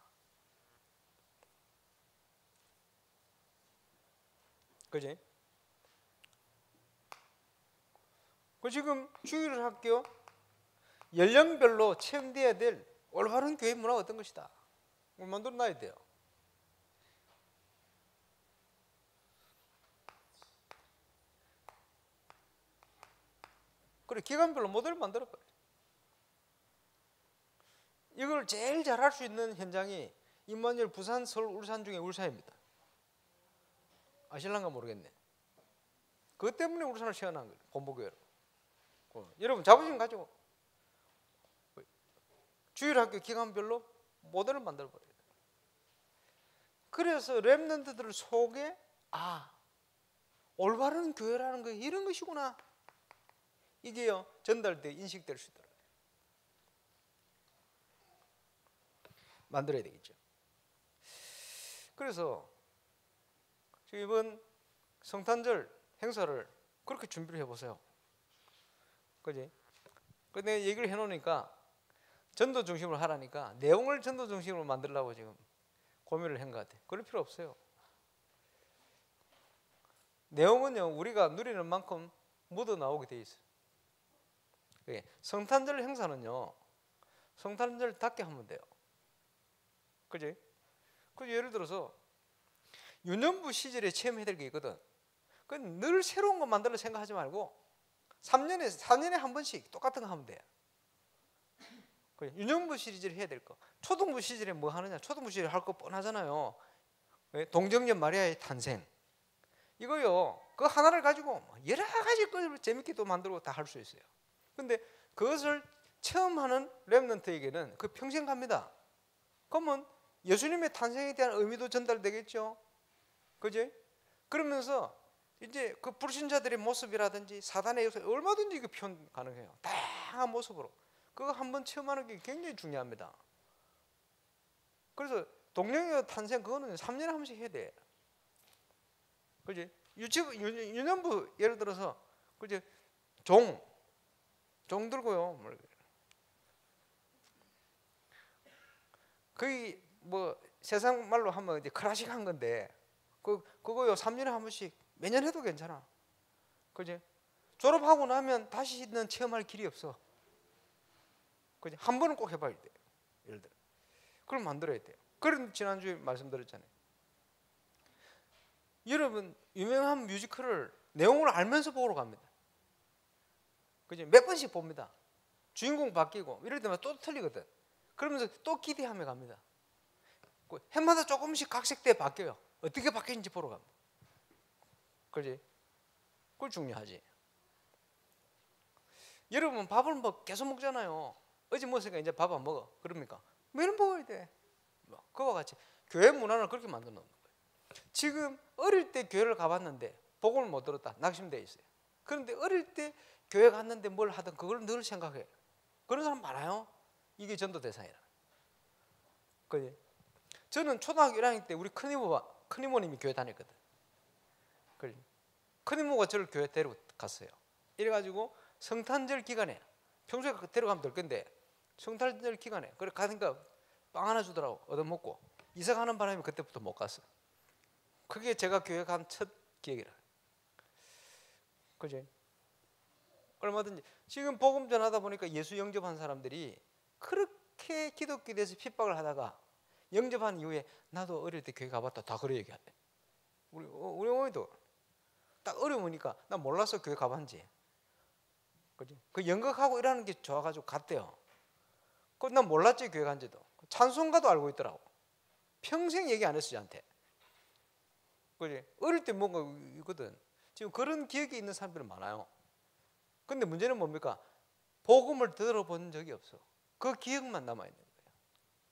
[SPEAKER 1] 그지? 지금 주일 학교 연령별로 체험되어야 될 올바른 교회 문화가 어떤 것이다. 이걸 만들어놔야 돼요. 그래, 기간별로 모델을 만들어버려. 이걸 제일 잘할 수 있는 현장이 임마누엘 부산, 서울, 울산 중에 울산입니다. 아실란가 모르겠네. 그것 때문에 울산을 시원한 거예요. 본부교회로. 여러분 자부심 가지고 주일학교 기간별로 모델을 만들어버려요. 그래서 렘넌트들 속에 올바른 교회라는 게 이런 것이구나. 이게요 전달돼 인식될 수 있도록 만들어야 되겠죠. 그래서 이번 성탄절 행사를 그렇게 준비를 해보세요. 그지? 근데 얘기를 해놓으니까 전도 중심으로 하라니까 내용을 전도 중심으로 만들려고 지금 고민을 한 것 같아요. 그럴 필요 없어요. 내용은요 우리가 누리는 만큼 묻어 나오게 돼 있어요. 성탄절 행사는요 성탄절답게 하면 돼요. 그지? 예를 들어서 유년부 시절에 체험해야 될 게 있거든. 그건 늘 새로운 거 만들어 생각하지 말고 4년에 한 번씩 똑같은 거 하면 돼. 유년부 시절에 해야 될 거. 초등부 시절에 뭐 하느냐? 초등부 시절에 할 거 뻔하잖아요. 동정녀 마리아의 탄생. 이거요. 그 하나를 가지고 여러 가지 걸 재밌게 또 만들고 다 할 수 있어요. 근데 그것을 체험하는 렘넌트에게는 그 평생 갑니다. 그러면 예수님의 탄생에 대한 의미도 전달되겠죠. 그지? 그러면서 이제 그 불신자들의 모습이라든지 사단의 요소 얼마든지 그 표현 가능해요. 다양한 모습으로. 그거 한번 체험하는 게 굉장히 중요합니다. 그래서 동령의 탄생 그거는 3년에 한 번씩 해야 돼. 그지? 유년부 예를 들어서 그지? 종 들고요. 거의 뭐 세상 말로 하면 이제 클래식한 건데 그거요 3년에 한 번씩 매년 해도 괜찮아. 그지? 졸업하고 나면 다시는 체험할 길이 없어. 그지? 한 번은 꼭 해봐야 돼. 예를 들어. 그걸 만들어야 돼요. 그런 지난주에 말씀드렸잖아요. 여러분 유명한 뮤지컬을 내용을 알면서 보러 갑니다. 그지? 몇 번씩 봅니다. 주인공 바뀌고 이럴 때마다 또 틀리거든. 그러면서 또 기대하며 갑니다. 해마다 조금씩 각색돼 바뀌어요. 어떻게 바뀌는지 보러 갑니다. 그지? 그걸 중요하지. 여러분 밥을 뭐 계속 먹잖아요. 어제 먹었으니까 이제 밥 안 먹어. 그럽니까? 매일 먹어야 돼. 그와 같이 교회 문화를 그렇게 만들어 놓는 거예요. 지금 어릴 때 교회를 가봤는데 복음을 못 들었다. 낙심돼 있어요. 그런데 어릴 때 교회 갔는데 뭘 하든 그걸 늘 생각해. 그런 사람 많아요. 이게 전도 대상이라. 그지? 저는 초등학교 1학년 때 우리 큰이모님이 교회 다녔거든. 그지? 큰이모가 저를 교회 데려갔어요. 이래가지고 성탄절 기간에, 평소에 데려가면 될 건데 성탄절 기간에 그래 가니까 빵 하나 주더라고. 얻어먹고 이사 가는 바람에 그때부터 못 갔어. 그게 제가 교회 간 첫 기억이라. 그지? 얼마든지 지금 복음 전하다 보니까 예수 영접한 사람들이 그렇게 기독교에 대해서 핍박을 하다가 영접한 이후에 나도 어릴 때 교회 가봤다 다 그래 얘기하대. 우리 어머니도 딱 어려우니까 나 몰라서 교회 가봤지. 그지? 그 연극하고 일하는 게 좋아가지고 갔대요. 난 몰랐지 교회 간지도. 찬송가도 알고 있더라고. 평생 얘기 안 했어 저한테. 그지? 어릴 때 뭔가 있거든. 지금 그런 기억이 있는 사람들은 많아요. 근데 문제는 뭡니까? 복음을 들어본 적이 없어. 그 기억만 남아있는 거예요.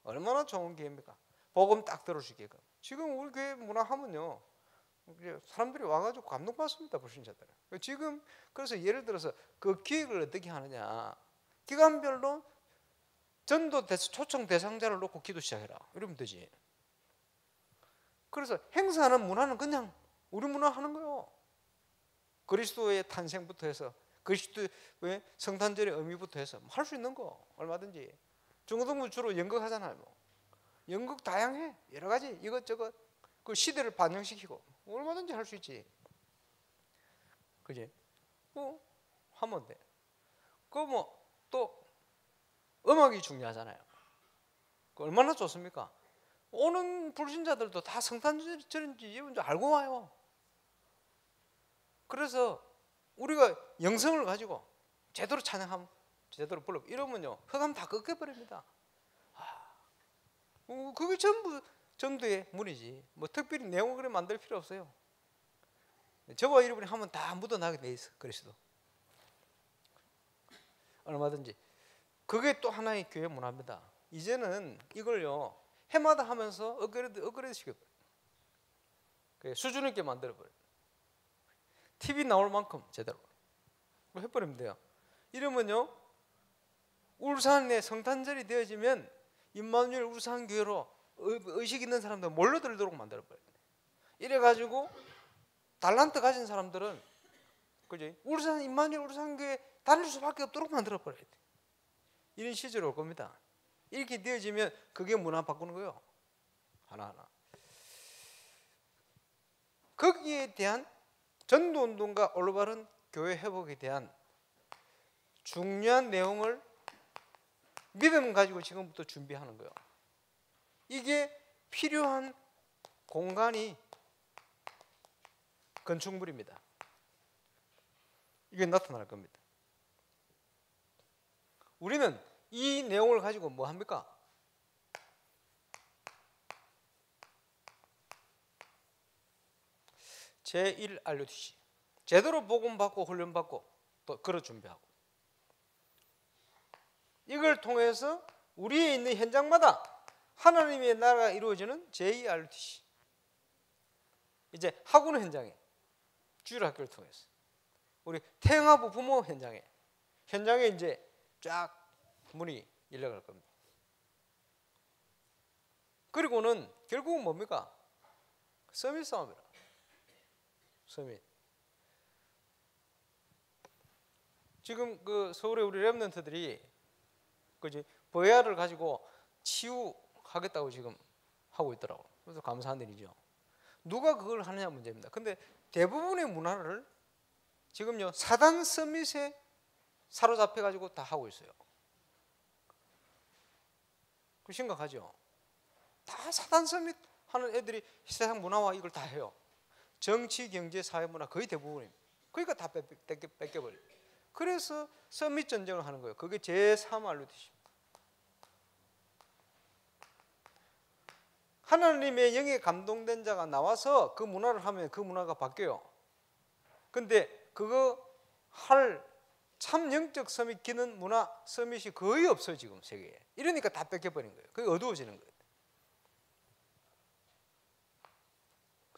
[SPEAKER 1] 얼마나 좋은 기회입니까? 복음 딱 들어주게끔. 지금 우리 교회 문화 하면요, 사람들이 와가지고 감동받습니다. 불신자들은. 지금 그래서 예를 들어서 그 기획을 어떻게 하느냐, 기간별로 전도 초청 대상자를 놓고 기도 시작해라 이러면 되지. 그래서 행사하는 문화는 그냥 우리 문화 하는 거예요. 그리스도의 탄생부터 해서 그리스도의 성탄절의 의미부터 해서 할 수 있는 거 얼마든지. 중고등부 주로 연극하잖아요. 뭐. 연극 다양해. 여러 가지 이것저것 그 시대를 반영시키고 얼마든지 할 수 있지. 그지? 하면 돼. 그 뭐 또 음악이 중요하잖아요. 그 얼마나 좋습니까? 오는 불신자들도 다 성탄절인지 이런 줄 알고 와요. 그래서 우리가 영성을 가지고 제대로 찬양하면 제대로 불러 이러면요 흑암 다 꺾여버립니다. 그게 전부 전도의 문이지. 뭐 특별히 내용을 그래 만들 필요 없어요. 저와 여러분이 하면 다 묻어나게 돼 있어. 그리스도 얼마든지. 그게 또 하나의 교회 문화입니다. 이제는 이걸요 해마다 하면서 업그레이드 시켜버려요. 수준 있게 만들어버려요. TV 나올 만큼 제대로 해버리면 돼요. 이러면요 울산에 성탄절이 되어지면 임마누엘 울산교회로 의식 있는 사람들 몰려들도록 만들어버려요. 이래가지고 달란트 가진 사람들은 그지 울산 임마누엘 울산교회 다닐 수밖에 없도록 만들어버려야 돼. 이런 시절이 올 겁니다. 이렇게 되어지면 그게 문화 바꾸는 거예요. 하나하나. 거기에 대한 전도운동과 올바른 교회 회복에 대한 중요한 내용을 믿음 가지고 지금부터 준비하는 거예요. 이게 필요한 공간이 건축물입니다. 이게 나타날 겁니다. 우리는 이 내용을 가지고 뭐 합니까? 제1 RUTC 제대로 복음받고 훈련받고 또 그런 준비하고 이걸 통해서 우리에 있는 현장마다 하나님의 나라가 이루어지는 제2 RUTC 이제 학원 현장에 주일학교를 통해서 우리 태영아부 부모 현장에 이제 쫙 문이 열려갈 겁니다. 그리고는 결국은 뭡니까? 서밋 싸움이라. 서밋. 지금 그 서울의 우리 렘넌트들이 그지 VR을 가지고 치유하겠다고 지금 하고 있더라고. 그래서 감사한 일이죠. 누가 그걸 하느냐 문제입니다. 근데 대부분의 문화를 지금요 사단 서밋에 사로잡혀 가지고 다 하고 있어요. 그 심각하죠. 다 사단 서밋 하는 애들이 세상 문화와 이걸 다 해요. 정치, 경제, 사회, 문화 거의 대부분입니다. 그러니까 다 뺏겨버려요. 그래서 서밋 전쟁을 하는 거예요. 그게 제3 RUTC입니다. 하나님의 영에 감동된 자가 나와서 그 문화를 하면 그 문화가 바뀌어요. 근데 그거 할 참 영적 서밋 기는 문화 서밋이 거의 없어요 지금 세계에. 이러니까 다 뺏겨버린 거예요. 그게 어두워지는 거예요.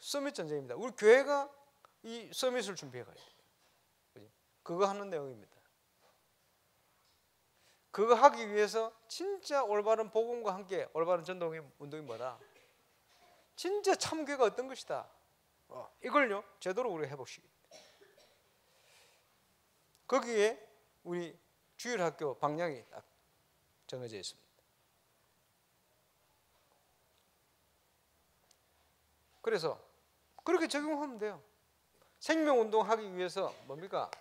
[SPEAKER 1] 서밋 전쟁입니다. 우리 교회가 이 서밋을 준비해 가야 돼요. 그거 하는 내용입니다. 그거 하기 위해서 진짜 올바른 복음과 함께 올바른 전도의 운동이 뭐다? 진짜 참교회가 어떤 것이다. 이걸요 제대로 우리가 해보시기. 거기에 우리 주일학교 방향이 딱 정해져 있습니다. 그래서 그렇게 적용하면 돼요. 생명운동 하기 위해서 뭡니까?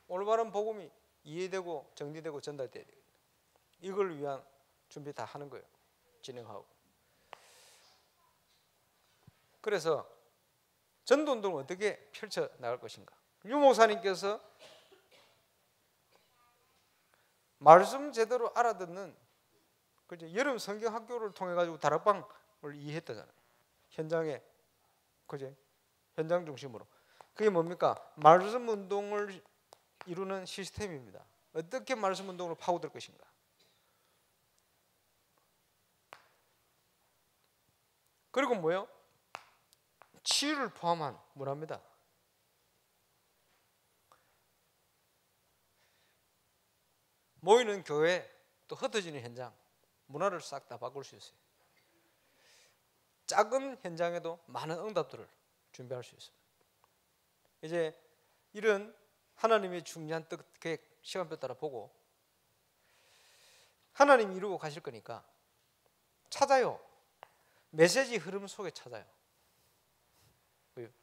[SPEAKER 1] 올바른 복음이 이해되고 정리되고 전달돼야 돼요. 이걸 위한 준비 다 하는 거예요. 진행하고. 그래서 전도운동을 어떻게 펼쳐 나갈 것인가? 유 목사님께서 말씀 제대로 알아듣는 그죠? 여름 성경 학교를 통해 가지고 다락방을 이해했다잖아요. 현장에 그죠? 현장 중심으로. 그게 뭡니까? 말씀 운동을 이루는 시스템입니다. 어떻게 말씀 운동으로 파고들 것인가? 그리고 뭐요? 치유를 포함한 문화입니다. 모이는 교회 또 흩어지는 현장 문화를 싹 다 바꿀 수 있어요. 작은 현장에도 많은 응답들을 준비할 수 있습니다. 이제 이런 하나님의 중요한 뜻 계획 시간표 따라 보고 하나님이 이루고 가실 거니까 찾아요. 메시지 흐름 속에 찾아요.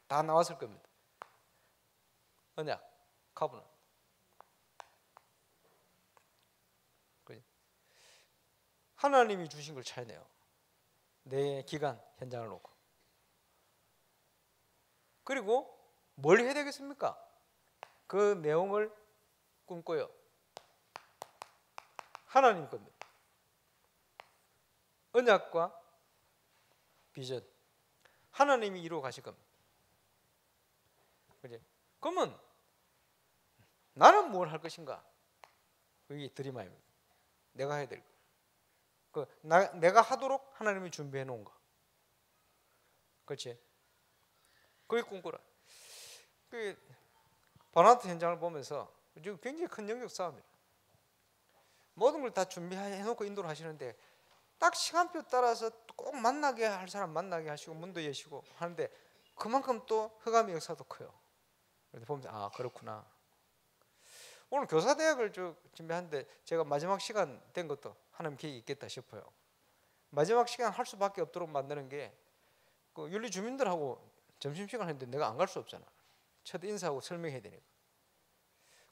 [SPEAKER 1] 다 나왔을 겁니다. 언약, 커브넌트. 하나님이 주신 걸 찾아내요. 내 기간, 현장을 놓고. 그리고 뭘 해야 되겠습니까? 그 내용을 꿈꿔요. 하나님 겁니다. 언약과 비전. 하나님이 이루어 가실 겁니다. 그지? 그러면 나는 뭘 할 것인가? 그게 드림아입니다. 내가 해야 될 거. 내가 하도록 하나님이 준비해 놓은 거. 그렇지? 그게 꿈꾸라. 버나트 현장을 보면서 지금 굉장히 큰 영역 싸움이에요. 모든 걸 다 준비해 놓고 인도를 하시는데 딱 시간표 따라서 꼭 만나게 할 사람 만나게 하시고 문도 여시고 하는데 그만큼 또 흑암의 역사도 커요. 그래서 보면서 아 그렇구나. 오늘 교사대학을 준비하는데 제가 마지막 시간 된 것도 하나님 계획이 있겠다 싶어요. 마지막 시간 할 수밖에 없도록 만드는 게 그 윤리 주민들하고 점심시간 했는데 내가 안 갈 수 없잖아. 첫 인사하고 설명해야 되니까.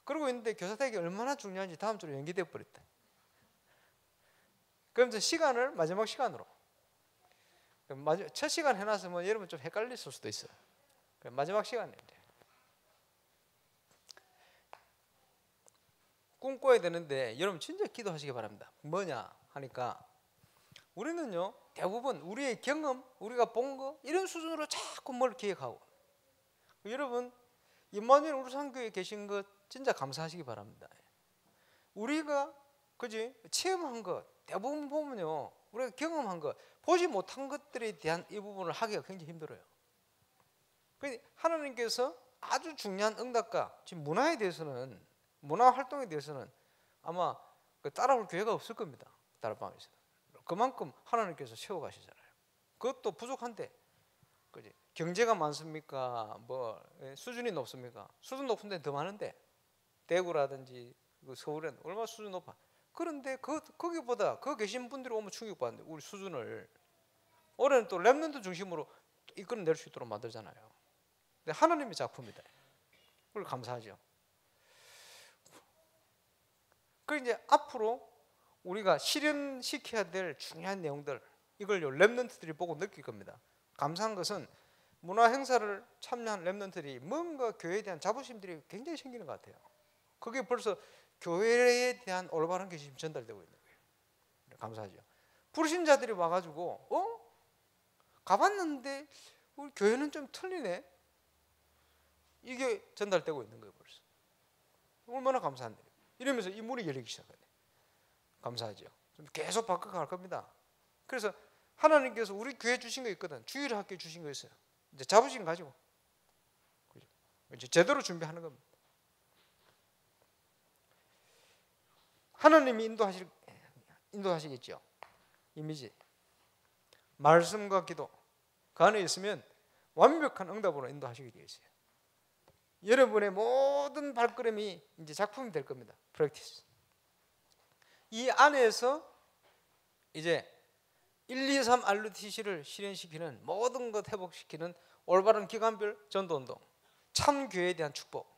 [SPEAKER 1] 그러고 있는데 교사대학이 얼마나 중요한지 다음 주로 연기돼 버렸다. 그러면서 시간을 마지막 시간으로 첫 시간 해놨으면 여러분 좀 헷갈릴 수도 있어요. 마지막 시간에 꿈꿔야 되는데 여러분 진짜 기도하시기 바랍니다. 뭐냐 하니까 우리는요 대부분 우리의 경험 우리가 본 거 이런 수준으로 자꾸 뭘 기획하고 여러분 임마누엘 우루산교에 계신 것 진짜 감사하시기 바랍니다. 우리가 그지 체험한 것 대부분 보면요 우리가 경험한 것 보지 못한 것들에 대한 이 부분을 하기가 굉장히 힘들어요. 하나님께서 아주 중요한 응답과 지금 문화에 대해서는 문화 활동에 대해서는 아마 따라올 교회가 없을 겁니다. 다락방에서 그만큼 하나님께서 세워가시잖아요. 그것도 부족한데 그지 경제가 많습니까? 뭐 수준이 높습니까? 수준 높은 데는 더 많은데 대구라든지 서울은 얼마나 수준 높아. 그런데 거기보다 거기 계신 분들이 오면 충격받는데 우리 수준을 올해는 또 랩런트 중심으로 이끌어낼 수 있도록 만들잖아요. 근데 하나님의 작품이다. 그걸 감사하죠. 그 이제 앞으로 우리가 실현시켜야 될 중요한 내용들 이걸 랩런트들이 보고 느낄 겁니다. 감사한 것은 문화 행사를 참여한 랩런트들이 뭔가 교회에 대한 자부심들이 굉장히 생기는 것 같아요. 그게 벌써 교회에 대한 올바른 것이 전달되고 있는 거예요. 감사하죠. 부르신 자들이 와가지고 가봤는데 우리 교회는 좀 틀리네. 이게 전달되고 있는 거예요. 벌써 얼마나 감사한 일이에요. 이러면서 이 문이 열리기 시작하네. 감사하죠. 좀 계속 바꿔갈 겁니다. 그래서 하나님께서 우리 교회 주신 거 있거든. 주일학교 주신 거 있어요. 이제 자부심 가지고 그죠? 이제 제대로 준비하는 겁니다. 하나님이 인도하시겠죠. 이미지 말씀과 기도 그 안에 있으면 완벽한 응답으로 인도하시게 되어 있어요. 여러분의 모든 발걸음이 이제 작품이 될 겁니다. 프랙티스. 이 안에서 이제 1, 2, 3 RUTC를 실현시키는 모든 것 회복시키는 올바른 기간별 전도운동, 참교회에 대한 축복,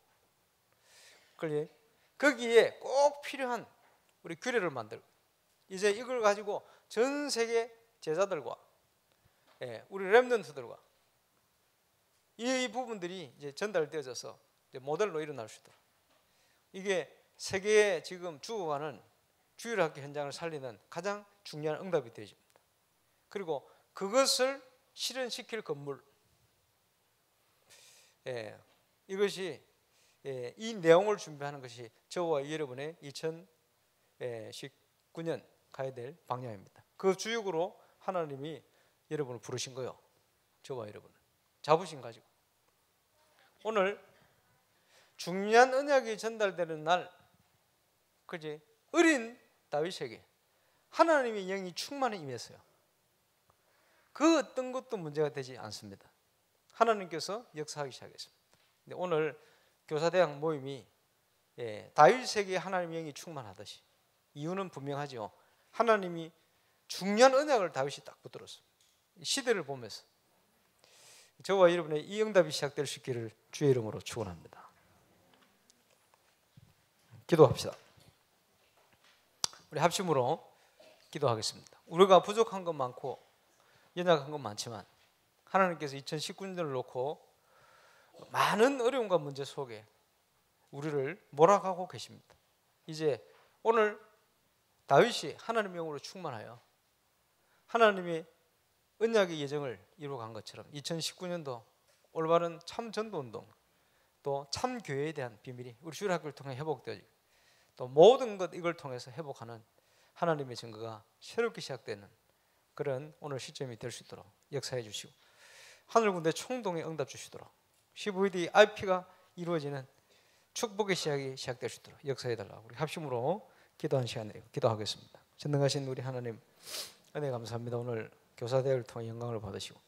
[SPEAKER 1] 거기에 꼭 필요한 우리 규례를 만들고 이제 이걸 가지고 전 세계 제자들과 우리 렘넌트들과 이 부분들이 이제 전달되어져서 이제 모델로 일어날 수 있도록 이게 세계에 지금 죽어가는 주일학교 현장을 살리는 가장 중요한 응답이 되어집니다. 그리고 그것을 실현시킬 건물, 이것이 이 내용을 준비하는 것이 저와 여러분의 2019년 가야 될 방향입니다. 그 주역으로 하나님이 여러분을 부르신 거요. 저와 여러분을 잡으신 가지고 오늘 중요한 언약이 전달되는 날, 그지? 어린 다윗에게 하나님의 영이 충만히 임했어요. 그 어떤 것도 문제가 되지 않습니다. 하나님께서 역사하기 시작했습니다. 근데 오늘 교사대학 모임이 다윗에게 하나님의 영이 충만하듯이 이유는 분명하죠. 하나님이 중요한 언약을 다윗이 딱 붙들었어요. 시대를 보면서 저와 여러분의 이 응답이 시작될 수 있기를 주의 이름으로 축원합니다. 기도합시다. 우리 합심으로 기도하겠습니다. 우리가 부족한 건 많고 연약한 건 많지만 하나님께서 2019년을 놓고 많은 어려움과 문제 속에 우리를 몰아가고 계십니다. 이제 오늘 다윗이 하나님의 영으로 충만하여 하나님의 언약의 예정을 이루어간 것처럼 2019년도 올바른 참 전도운동 또 참 교회에 대한 비밀이 우리 주일학교를 통해 회복되어지고 또 모든 것 이걸 통해서 회복하는 하나님의 증거가 새롭게 시작되는 그런 오늘 시점이 될 수 있도록 역사해 주시고 하늘군대 총동에 응답 주시도록 CVD IP가 이루어지는 축복의 시작이 시작될 수 있도록 역사해 달라고 우리 합심으로 기도한 시간에 기도하겠습니다. 전능하신 우리 하나님 은혜 감사합니다. 오늘 교사대회를 통해 영광을 받으시고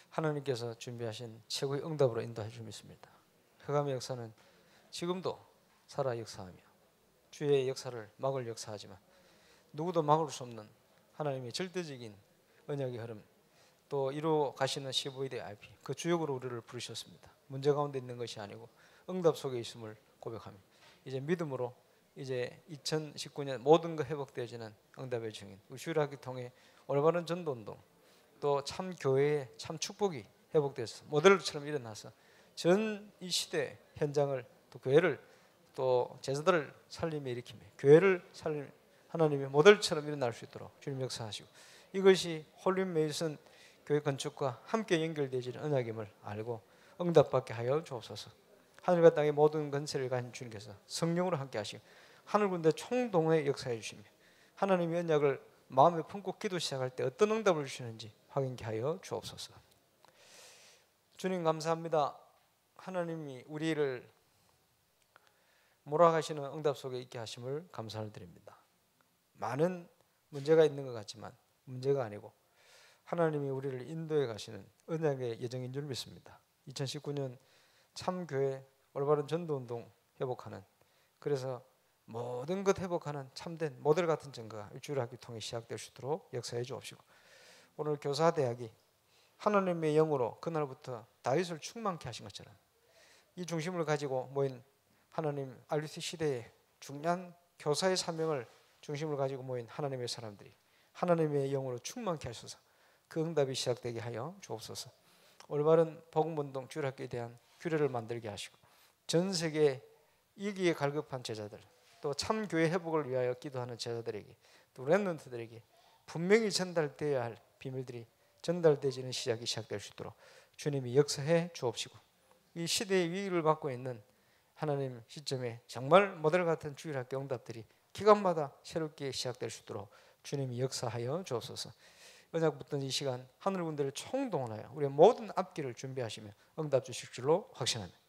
[SPEAKER 1] 하나님께서 준비하신 최고의 응답으로 인도해 주십니다. 흑암의 역사는 지금도 살아 역사하며 주의 역사를 막을 역사하지만 누구도 막을 수 없는 하나님의 절대적인 언약의 흐름 또 이루어 가시는 CVD IP 그 주역으로 우리를 부르셨습니다. 문제 가운데 있는 것이 아니고 응답 속에 있음을 고백하며 이제 믿음으로 이제 2019년 모든 것 회복되어지는 응답의 증인 우리 주일학교 통해 올바른 전도운동 또 참 교회의 참 축복이 회복돼서 모델처럼 일어나서 전 이 시대 현장을 또 교회를 또 제자들을 살림에 일으키며 교회를 살림 하나님의 모델처럼 일어날 수 있도록 주님 역사하시고 이것이 홀린 메이슨 교회 건축과 함께 연결되어지는 언약임을 알고 응답받게 하여 주옵소서. 하늘과 땅의 모든 건세를 가진 주님께서 성령으로 함께 하시고 하늘군대 총동에 역사해 주시며 하나님의 언약을 마음에 품고 기도 시작할 때 어떤 응답을 주시는지 확인케 하여 주옵소서. 주님 감사합니다. 하나님이 우리를 몰아가시는 응답 속에 있게 하심을 감사를 드립니다. 많은 문제가 있는 것 같지만 문제가 아니고 하나님이 우리를 인도해 가시는 언약의 예정인 줄 믿습니다. 2019년 참교회 올바른 전도운동 회복하는 그래서 모든 것 회복하는 참된 모델 같은 증거가 주일학교 통해 시작될 수 있도록 역사해 주옵시고 오늘 교사대학이 하나님의 영으로 그날부터 다윗을 충만케 하신 것처럼 이 중심을 가지고 모인 하나님 RUT 시대의 중요한 교사의 사명을 중심을 가지고 모인 하나님의 사람들이 하나님의 영으로 충만케 하소서. 그 응답이 시작되게 하여 주옵소서. 올바른 복음운동 주일학교에 대한 규례를 만들게 하시고 전 세계 이기에 갈급한 제자들 또 참교회 회복을 위하여 기도하는 제자들에게 또 렘넌트들에게 분명히 전달되어야 할 비밀들이 전달되어지는 시작이 시작될 수 있도록 주님이 역사해 주옵시고 이 시대의 위기를 받고 있는 하나님 시점에 정말 모델 같은 주일학교 응답들이 기간마다 새롭게 시작될 수 있도록 주님이 역사하여 주옵소서. 언약 붙던 이 시간 하늘 군대를 총동원하여 우리의 모든 앞길을 준비하시며 응답 주실 줄로 확신합니다.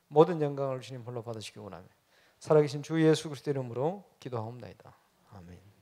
[SPEAKER 1] 모든 영광을 주님 홀로 받으시기 원하며 살아계신 주 예수 그리스도 이름으로 기도하옵나이다. 아멘.